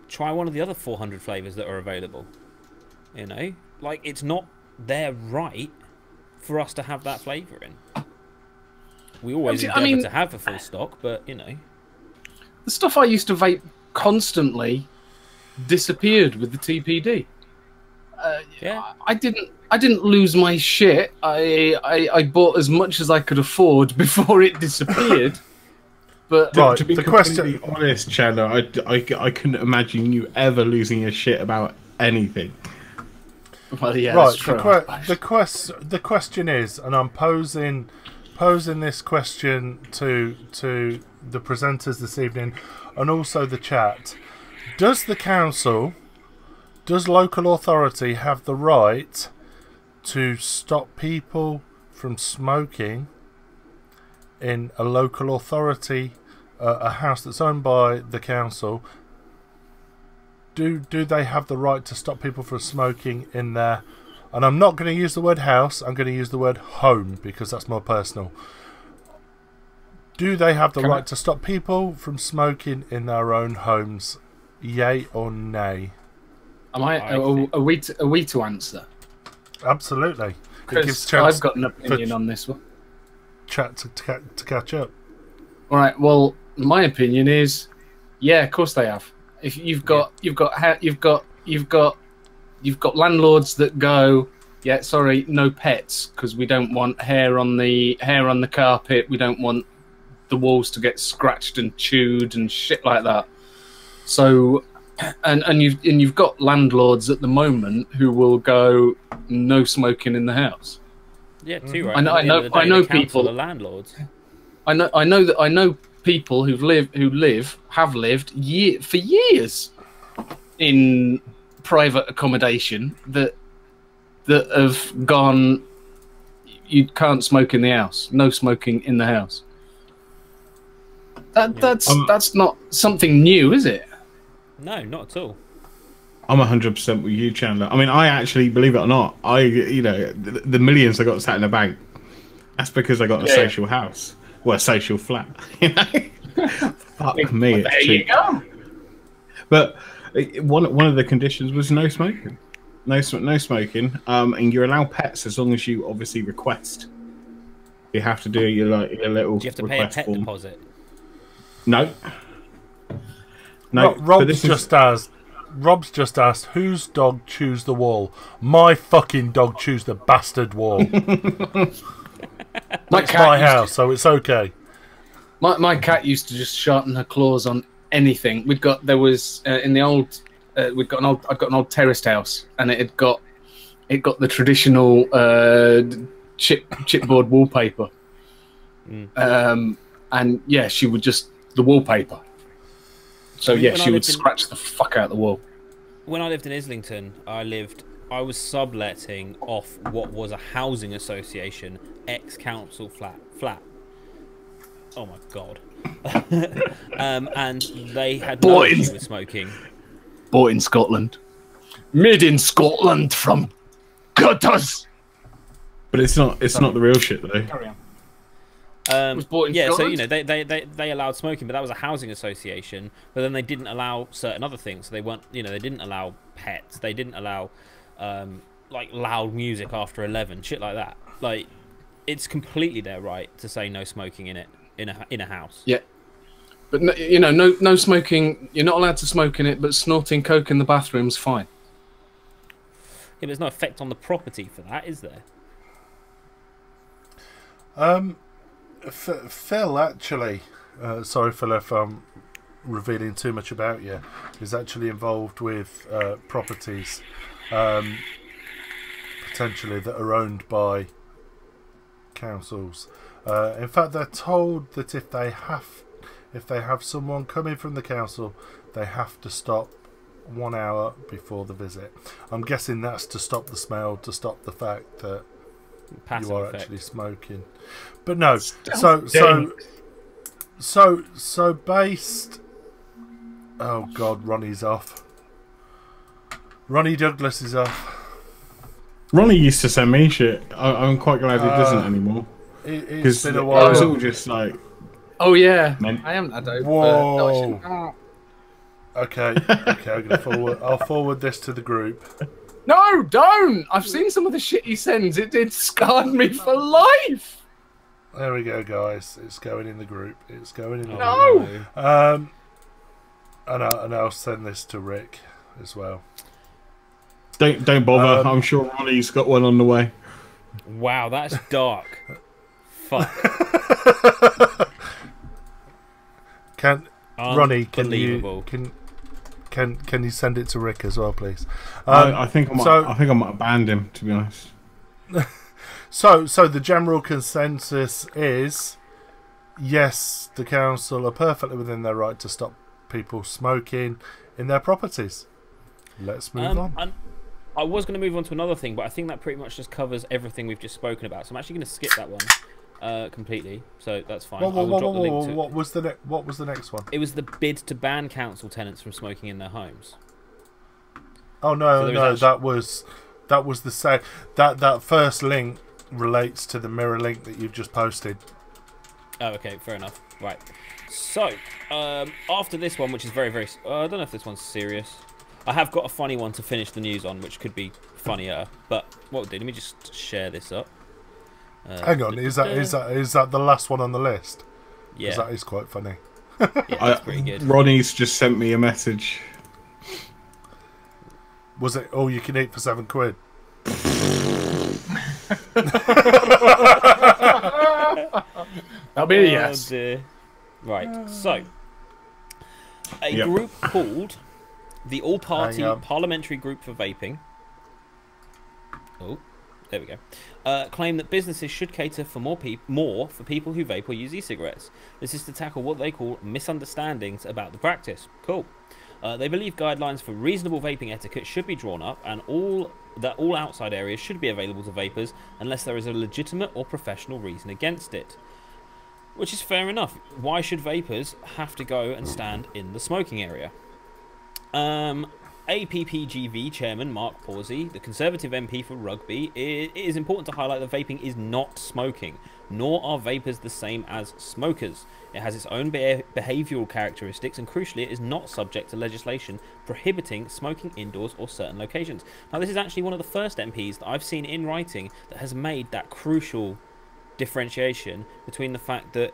Try one of the other 400 flavours that are available. You know? Like, it's not their right for us to have that flavour in. We always endeavour to have a full stock, but, you know. The stuff I used to vape constantly disappeared with the TPD. Yeah. I didn't lose my shit. I bought as much as I could afford before it disappeared. But right, to be completely honest, Chandler, I couldn't imagine you ever losing your shit about anything. Well, yeah, right. that's true. The question is, and I'm posing this question to the presenters this evening, and also the chat. Does local authority have the right to stop people from smoking in a local authority, a house that's owned by the council? Do they have the right to stop people from smoking in there? And I'm not going to use the word house, I'm going to use the word home, because that's more personal. Do they have the right to stop people from smoking in their own homes? Yay or nay? Are we to answer? Absolutely. Because I've got an opinion on this one. Chat to catch up. All right. Well, my opinion is, yeah, of course they have. If you've got landlords that go, yeah, sorry, no pets, because we don't want hair on the carpet. We don't want the walls to get scratched and chewed and shit like that. So. And you've got landlords at the moment who will go no smoking in the house. Yeah, too right. I know people. The landlords. I know people have lived for years in private accommodation that have gone. You can't smoke in the house. No smoking in the house. That's not something new, is it? No, not at all. I'm 100% with you, Chandler. I mean, I actually, believe it or not, the millions I got sat in the bank, that's because I got a social house. Well, a social flat. You know? Fuck me. There you go. But one of the conditions was no smoking. No smoking. And you're allowed pets as long as you obviously request. You have to do your little. Do you have to pay a pet deposit? No. No. Rob's just asked, whose dog chews the wall? My fucking dog chews the bastard wall. It's my house, so it's okay. My cat used to just sharpen her claws on anything. I've got an old terraced house, and it got the traditional chipboard wallpaper. And yeah, she would just the wallpaper. So yeah, she would scratch the fuck out of the wall. When I lived in Islington, I was subletting off what was a housing association ex-council flat. Oh my god. And they had no issue with smoking. Bought in Scotland. Made in Scotland from gutters. But it's not the real shit though. Carry on. Yeah, so you know they allowed smoking, but that was a housing association. But then they didn't allow certain other things. So they weren't, they didn't allow pets. They didn't allow like loud music after 11, shit like that. Like, it's completely their right to say no smoking in a house. Yeah, but no smoking. You're not allowed to smoke in it, but snorting coke in the bathroom's fine. Yeah, but there's no effect on the property for that, is there? Phil, actually, sorry Phil if I'm revealing too much about you, is actually involved with properties potentially that are owned by councils. In fact, they're told that if they have someone coming from the council, they have to stop 1 hour before the visit. I'm guessing that's to stop the smell, to stop the fact that Passive you are effect. actually smoking. But no, so based. Oh God, Ronnie's off. Ronnie Douglas is off. Ronnie used to send me shit. I'm quite glad he doesn't anymore. It's been a while. It was all just like. Oh yeah, Man. I am that dope. Whoa. No, Okay, I'm gonna I'll forward this to the group. no, don't! I've seen some of the shit he sends. It scarred me for life. There we go, guys. It's going in the group. It's going in the No. group. And I'll send this to Rick as well. Don't bother. I'm sure Ronnie's got one on the way. Wow, that's dark. Fuck. Ronnie, can you send it to Rick as well, please? I think I might have banned him, to be honest. So the general consensus is, yes, the council are perfectly within their right to stop people smoking in their properties. Let's move on. I was going to move on to another thing, but I think that pretty much just covers everything we've just spoken about. So I'm actually going to skip that one completely. So that's fine. What was the next one? It was the bid to ban council tenants from smoking in their homes. Oh no, that was the same. That first link relates to the mirror link that you've just posted. Oh, okay, fair enough. Right. So after this one, which is very, very, I don't know if this one's serious. I have got a funny one to finish the news on, which could be funnier. But what we'll do? Let me just share this up. Hang on, is that the last one on the list? Yeah, that is quite funny. Yeah, that's pretty good. Ronnie's just sent me a message. Was it all you can eat for £7? That'll be a yes. Dear. Right, so a group called the All-Party Parliamentary Group for Vaping. Oh, there we go. Claim that businesses should cater for more for people who vape or use e-cigarettes. This is to tackle what they call misunderstandings about the practice. Cool. They believe guidelines for reasonable vaping etiquette should be drawn up, and all outside areas should be available to vapers unless there is a legitimate or professional reason against it. Which is fair enough. Why should vapers have to go and stand in the smoking area? APPGV chairman Mark Pawsey, the Conservative MP for Rugby, it is important to highlight that vaping is not smoking, nor are vapers the same as smokers. It has its own behavioural characteristics, and crucially, it is not subject to legislation prohibiting smoking indoors or certain locations. Now, this is actually one of the first MPs that I've seen in writing that has made that crucial differentiation between the fact that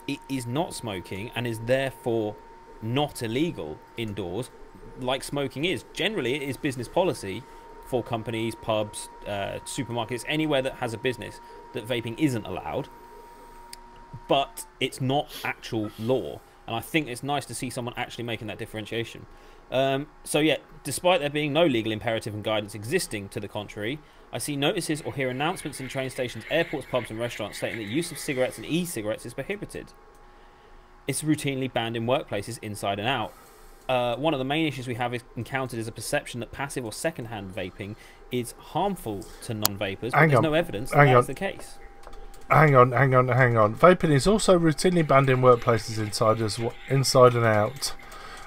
it is not smoking and is therefore not illegal indoors, like smoking is. Generally, it is business policy for companies, pubs, supermarkets, anywhere that has a business, that vaping isn't allowed, but it's not actual law. And I think it's nice to see someone actually making that differentiation. So yeah, despite there being no legal imperative and guidance existing to the contrary, I see notices or hear announcements in train stations, airports, pubs and restaurants stating that use of cigarettes and e-cigarettes is prohibited. It's routinely banned in workplaces inside and out. One of the main issues we have encountered is a perception that passive or second-hand vaping is harmful to non-vapers, but there's no evidence that that's the case. Hang on. Vaping is also routinely banned in workplaces inside and out,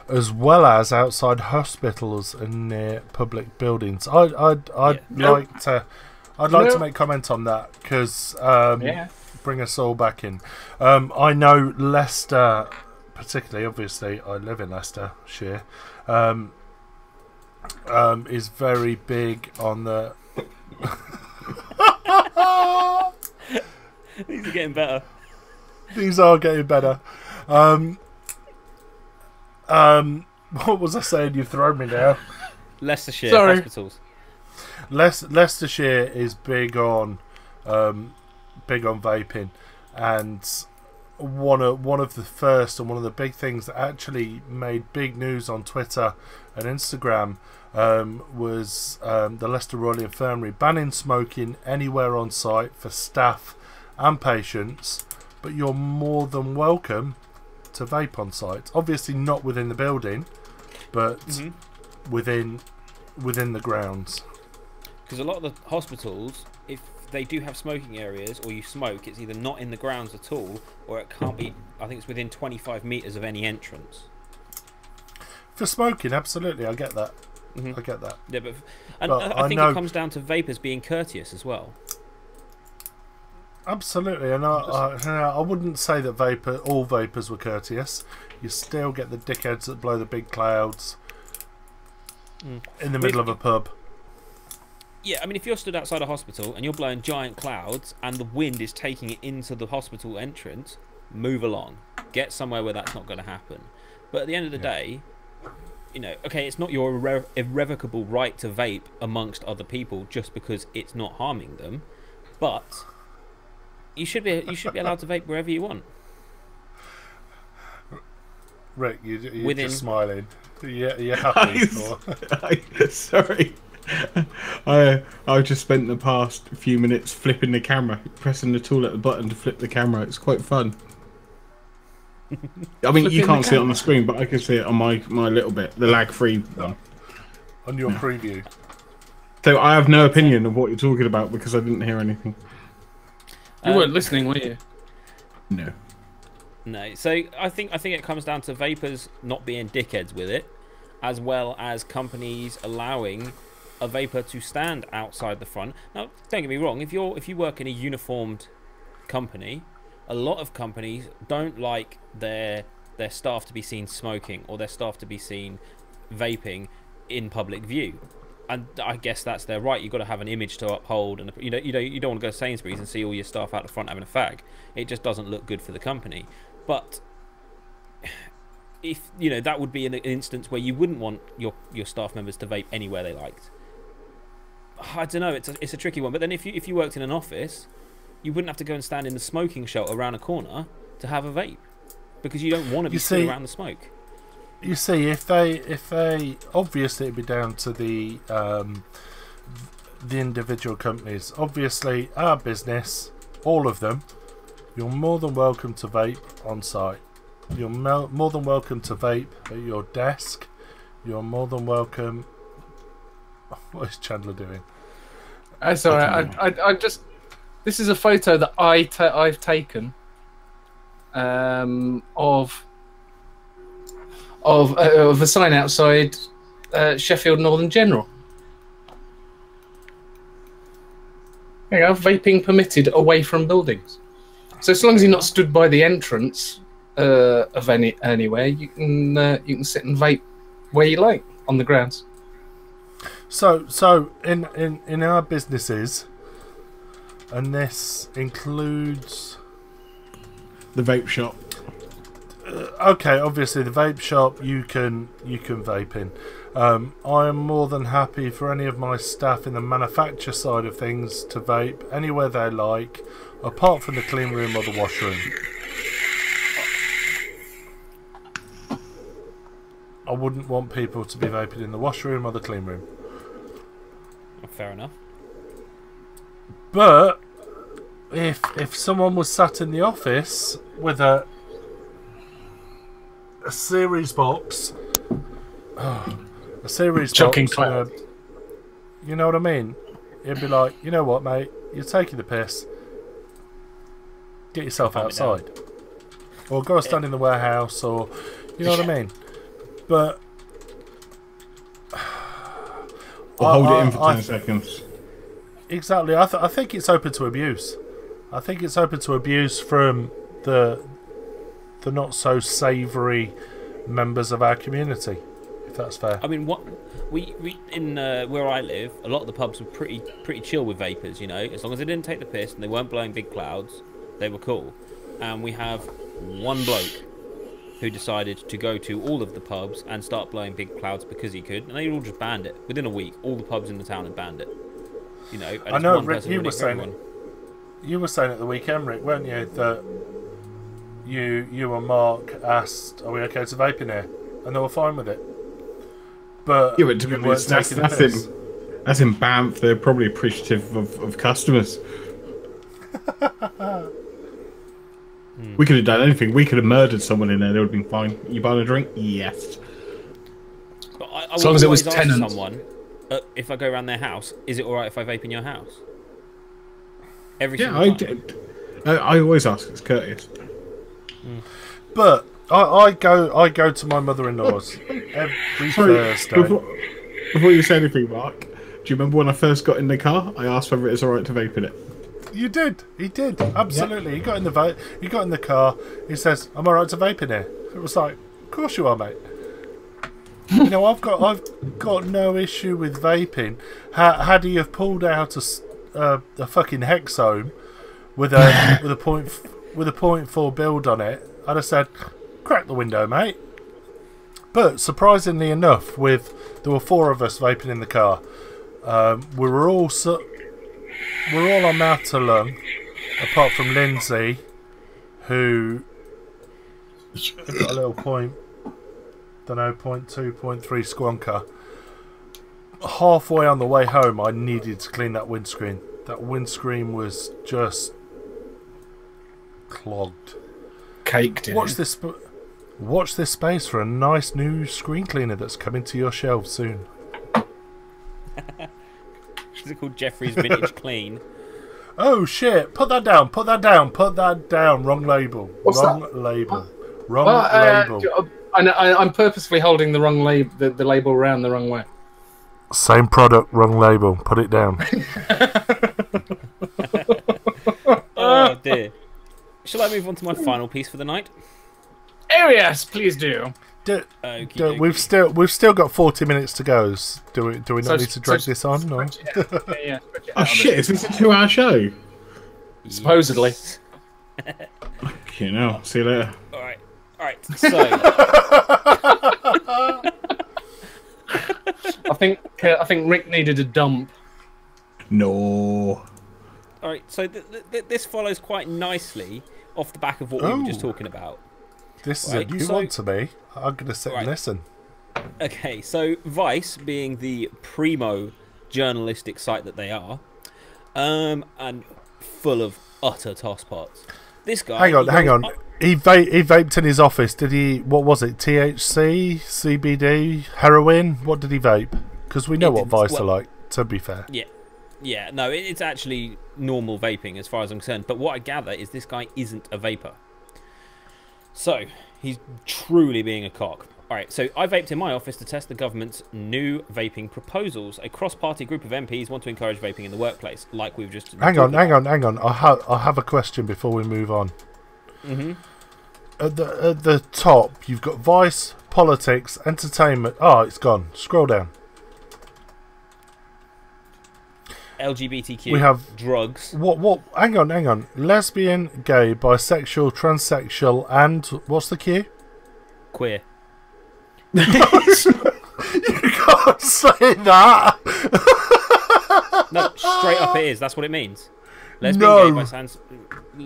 as well as outside hospitals and near public buildings. I'd like to make comment on that because bring us all back in. I know Leicester, particularly, obviously, I live in Leicestershire, is very big on the. These are getting better. These are getting better. What was I saying? You've thrown me now. Leicestershire hospitals. Leicestershire is big on vaping, and one of the first and one of the big things that actually made big news on Twitter and Instagram was the Leicester Royal Infirmary banning smoking anywhere on site for staff and patients, but you're more than welcome to vape on site. Obviously not within the building, but within the grounds. Because a lot of the hospitals, if they do have smoking areas or you smoke, it's either not in the grounds at all, or it can't be, I think it's within 25 metres of any entrance. For smoking, absolutely, I get that. I get that. Yeah, but I think it comes down to vapors being courteous as well. Absolutely, and I wouldn't say that all vapors were courteous. You still get the dickheads that blow the big clouds in the middle of a pub. Yeah, I mean, if you're stood outside a hospital and you're blowing giant clouds and the wind is taking it into the hospital entrance, move along. Get somewhere where that's not going to happen. But at the end of the day, you know, okay, it's not your irrevocable right to vape amongst other people just because it's not harming them, but you should be allowed to vape wherever you want. Rick, you're just smiling. You're happy. Sorry. I just spent the past few minutes flipping the camera, pressing the toilet button to flip the camera. It's quite fun. I mean, you can't see it on the screen, but I can see it on my little bit, the lag-free one. On your preview. So I have no opinion of what you're talking about because I didn't hear anything. You weren't listening, were you? No. No. So I think it comes down to vapors not being dickheads with it, as well as companies allowing a vapor to stand outside the front. Now, don't get me wrong. If you work in a uniformed company, a lot of companies don't like their staff to be seen smoking or their staff to be seen vaping in public view. And I guess that's their right. You've got to have an image to uphold, and you don't want to go to Sainsbury's and see all your staff out the front having a fag. It just doesn't look good for the company. But if that would be an instance where you wouldn't want your staff members to vape anywhere they liked. I don't know. It's a tricky one. But then if you worked in an office, you wouldn't have to go and stand in the smoking shelter around a corner to have a vape because you don't want to be sitting around the smoke. You see, if they obviously it'd be down to the individual companies. Obviously, our business, all of them, you're more than welcome to vape on site. You're more than welcome to vape at your desk. You're more than welcome. What is Chandler doing? That's all right. I just. This is a photo that I've taken of of a sign outside Sheffield Northern General. There you go, vaping permitted away from buildings. So as long as you're not stood by the entrance of anywhere, you can sit and vape where you like on the grounds. So in our businesses, and this includes The vape shop. Okay, obviously the vape shop you can vape in. I am more than happy for any of my staff in the manufacture side of things to vape anywhere they like, apart from the clean room or the washroom. I wouldn't want people to be vaping in the washroom or the clean room. Fair enough. But if someone was sat in the office with a series box, a series Chucking box, cloud. you know what I mean? You'd be like, you know what, mate? You're taking the piss. Get yourself Calm it down. outside, or go and stand in the warehouse, or you know what I mean. But Or hold it in for 10 seconds. Exactly. I think it's open to abuse. I think it's open to abuse from the not so savoury members of our community, if that's fair. I mean, what we in where I live, a lot of the pubs were pretty chill with vapors. You know, as long as they didn't take the piss and they weren't blowing big clouds, they were cool. And we have one bloke who decided to go to all of the pubs and start blowing big clouds because he could, and they all just banned it. Within a week, all the pubs in the town had banned it. You know, and I know, one Rick, person you running were for saying everyone. You were saying at the weekend, Rick, weren't you, that you and Mark asked, "Are we okay to vape in here?" And they were fine with it. But Yeah, but to be you weren't honest, taking the piss. that's in Banff. They're probably appreciative of customers. We could have done anything. We could have murdered someone in there. They would have been fine. You buying a drink? Yes. But I As long as it was always ask tenants. someone, if I go around their house, is it all right if I vape in your house? Every Yeah, single I time. did. I always ask. It's courteous. But I go to my mother-in-law's every Thursday. Before you say anything, Mark, do you remember when I first got in the car? I asked whether it was alright to vape in it. You did. He did. Absolutely. He got in the He got in the car. He says, "I'm alright to vape in here." It was like, "Of course you are, mate." You know, I've got no issue with vaping. Had he have pulled out a fucking Hexome with a with a .4 build on it, I'd have said, "Crack the window, mate." But surprisingly enough, there were 4 of us vaping in the car. We're all on mouth to lung, apart from Lindsay, who got a little point. Don't know, 0.2, 0.3 squonker. Halfway on the way home, I needed to clean that windscreen. That windscreen was just clogged. Caked in. Watch this space for a nice new screen cleaner that's coming to your shelves soon. Is it called Jeffrey's Vintage Clean? Oh shit! Put that down. Put that down. Put that down. Wrong label. What's Wrong that? label. Wrong Well, label. I'm purposefully holding the wrong the label around the wrong way. Same product, wrong label. Put it down. Oh dear. Shall I move on to my final piece for the night? Oh yes, please do. We've still got 40 minutes to go. Do we not need to drag this on? Or? Yeah. Oh shit! Is this a 2-hour show? Supposedly. Okay, now see you later. Alright, so I think Rick needed a dump. No. alright, so this follows quite nicely off the back of what we were just talking about. This is Right, a new so- one to me. I'm going to sit and Right. listen. Okay, so Vice, being the primo journalistic site that they are, and full of utter tosspots. This guy. Hang on. He vaped in his office. Did he? What was it? THC, CBD, heroin? What did he vape? Because we know what Vice are like. To be fair. Yeah. No, it's actually normal vaping as far as I'm concerned. But what I gather is this guy isn't a vapor. So he's truly being a cock. All right, so I vaped in my office to test the government's new vaping proposals. A cross-party group of MPs want to encourage vaping in the workplace, like we've just... Hang on. I have a question before we move on. Mm-hmm. At the top, you've got Vice, Politics, Entertainment. Oh, it's gone. Scroll down. LGBTQ. We have drugs. What? Hang on. Lesbian, gay, bisexual, transsexual, and what's the Q? Queer. You can't say that. No, straight up it is. That's what it means. Lesbian, No. gay,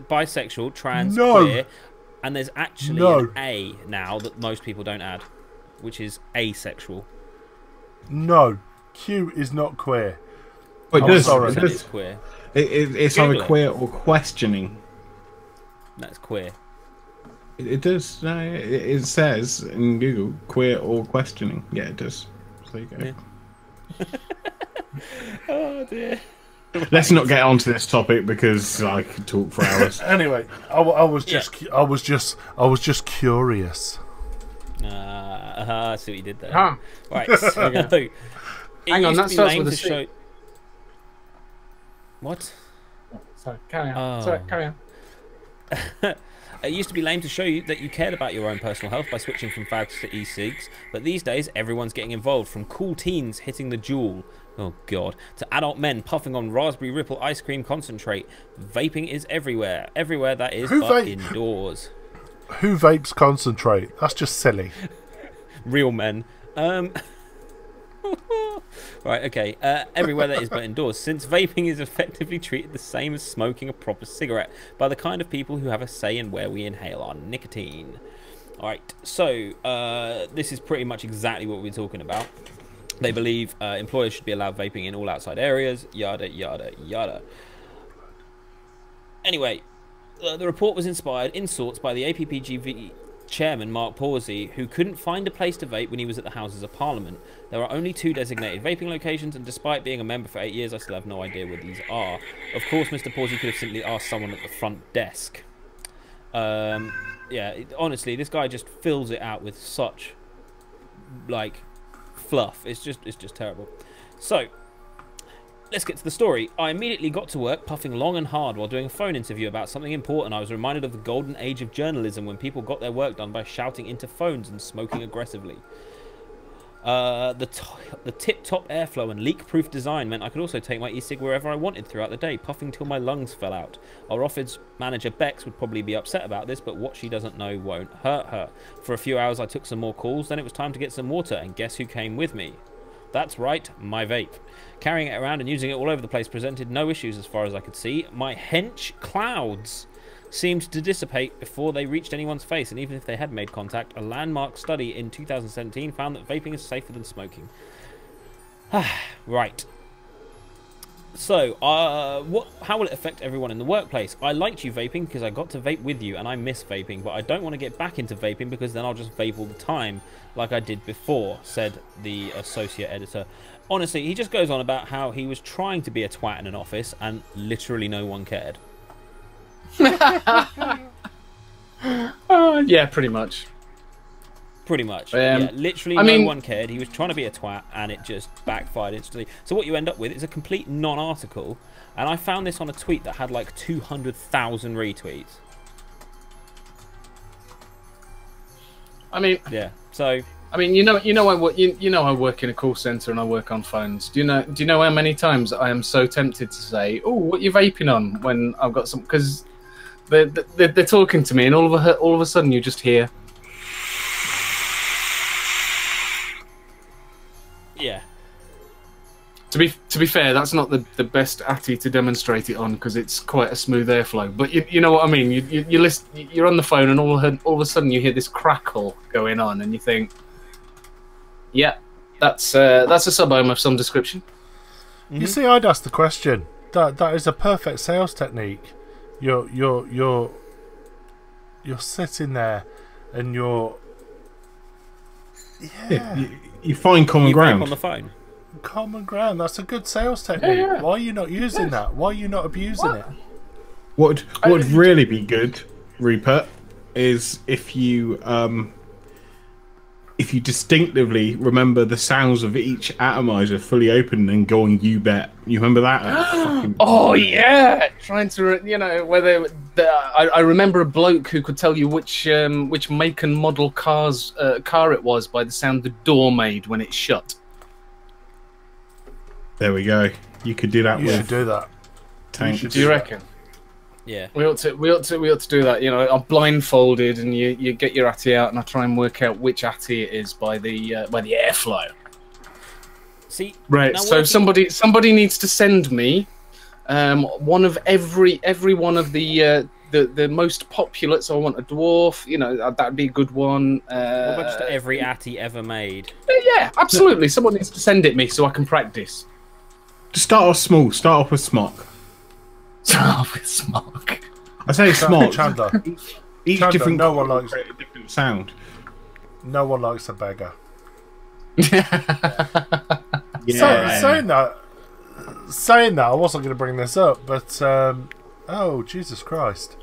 bisexual, trans, No. queer, and there's actually an A now that most people don't add, which is asexual. No, Q is not queer. But I'm sorry. It's queer. It's Google either it. queer or questioning. That's queer. It does. No, it says in Google queer or questioning. Yeah, it does. So there you go. Yeah. Oh dear. Let's not get onto this topic because I could talk for hours. Anyway, I was just curious. I see what you did there. Huh. Right. So, Hang on, that starts with a C. What? Sorry, carry on. Oh. Sorry, carry on. It used to be lame to show you that you cared about your own personal health by switching from fags to e-cigs, but these days everyone's getting involved, from cool teens hitting the Juul, oh god, to adult men puffing on Raspberry Ripple ice cream concentrate. Vaping is everywhere. Everywhere, that is, but indoors. Who vapes concentrate? That's just silly. Real men. Right, okay. Everywhere that is but indoors, since vaping is effectively treated the same as smoking a proper cigarette by the kind of people who have a say in where we inhale our nicotine. Alright, so this is pretty much exactly what we're talking about. They believe employers should be allowed vaping in all outside areas, yada, yada, yada. Anyway, the report was inspired in sorts by the APPGV chairman, Mark Pawsey, who couldn't find a place to vape when he was at the Houses of Parliament. There are only 2 designated vaping locations, and despite being a member for 8 years, I still have no idea where these are. Of course, Mr. Pawsey could have simply asked someone at the front desk. Yeah, honestly, this guy just fills it out with such, like, fluff. It's just terrible. So, let's get to the story. I immediately got to work puffing long and hard while doing a phone interview about something important. I was reminded of the golden age of journalism when people got their work done by shouting into phones and smoking aggressively. The tip-top airflow and leak-proof design meant I could also take my e-cig wherever I wanted throughout the day, puffing till my lungs fell out. Our office manager Bex would probably be upset about this, but what she doesn't know won't hurt her. For a few hours I took some more calls, then it was time to get some water, and guess who came with me? That's right, my vape. Carrying it around and using it all over the place presented no issues as far as I could see. My hench clouds seemed to dissipate before they reached anyone's face, and even if they had made contact, a landmark study in 2017 found that vaping is safer than smoking. Right. So, how will it affect everyone in the workplace? I liked you vaping because I got to vape with you, and I miss vaping, but I don't want to get back into vaping because then I'll just vape all the time, like I did before, said the associate editor. Honestly, he just goes on about how he was trying to be a twat in an office, and literally no one cared. Yeah, pretty much. Pretty much. Yeah, literally no one cared. He was trying to be a twat, and it just backfired instantly. So what you end up with is a complete non-article, and I found this on a tweet that had like 200,000 retweets. I mean, yeah. So I mean, I work in a call center and I work on phones. Do you know how many times I am so tempted to say, "Oh, what you vaping on?" when I've got some, because they're talking to me, and all of a sudden you just hear. Yeah. To be fair, that's not the best atty to demonstrate it on because it's quite a smooth airflow. But you know what I mean. You're on the phone and all of a sudden you hear this crackle going on, and you think, yeah, that's a sub-ohm of some description. Mm-hmm. You see, I'd ask the question. That is a perfect sales technique. You're sitting there, and you're you find common ground on the phone. Common ground. That's a good sales technique. Yeah. Why are you not using that? Why are you not abusing it? What would really be good, Rupert, is if you if you distinctively remember the sounds of each atomizer fully open and going, you bet. You remember that? Oh yeah, trying to whether I remember a bloke who could tell you which make and model car it was by the sound the door made when it shut. There we go. You could do that. You should do that. Tanks. Do you reckon? Yeah. We ought to do that. I'm blindfolded, and you get your atty out, and I try and work out which atty it is by the airflow. See, right. So somebody needs to send me one of every one of the most popular. So I want a dwarf. That'd be a good one. What about just every atty ever made? Yeah, absolutely. Someone needs to send it me so I can practice. Just start off small. Start off with smock. Start off with smock. I say smock. Chandler. Each Chandler, different no one likes a different sound. No one likes a beggar. Yeah. Saying that, I wasn't going to bring this up, but oh Jesus Christ!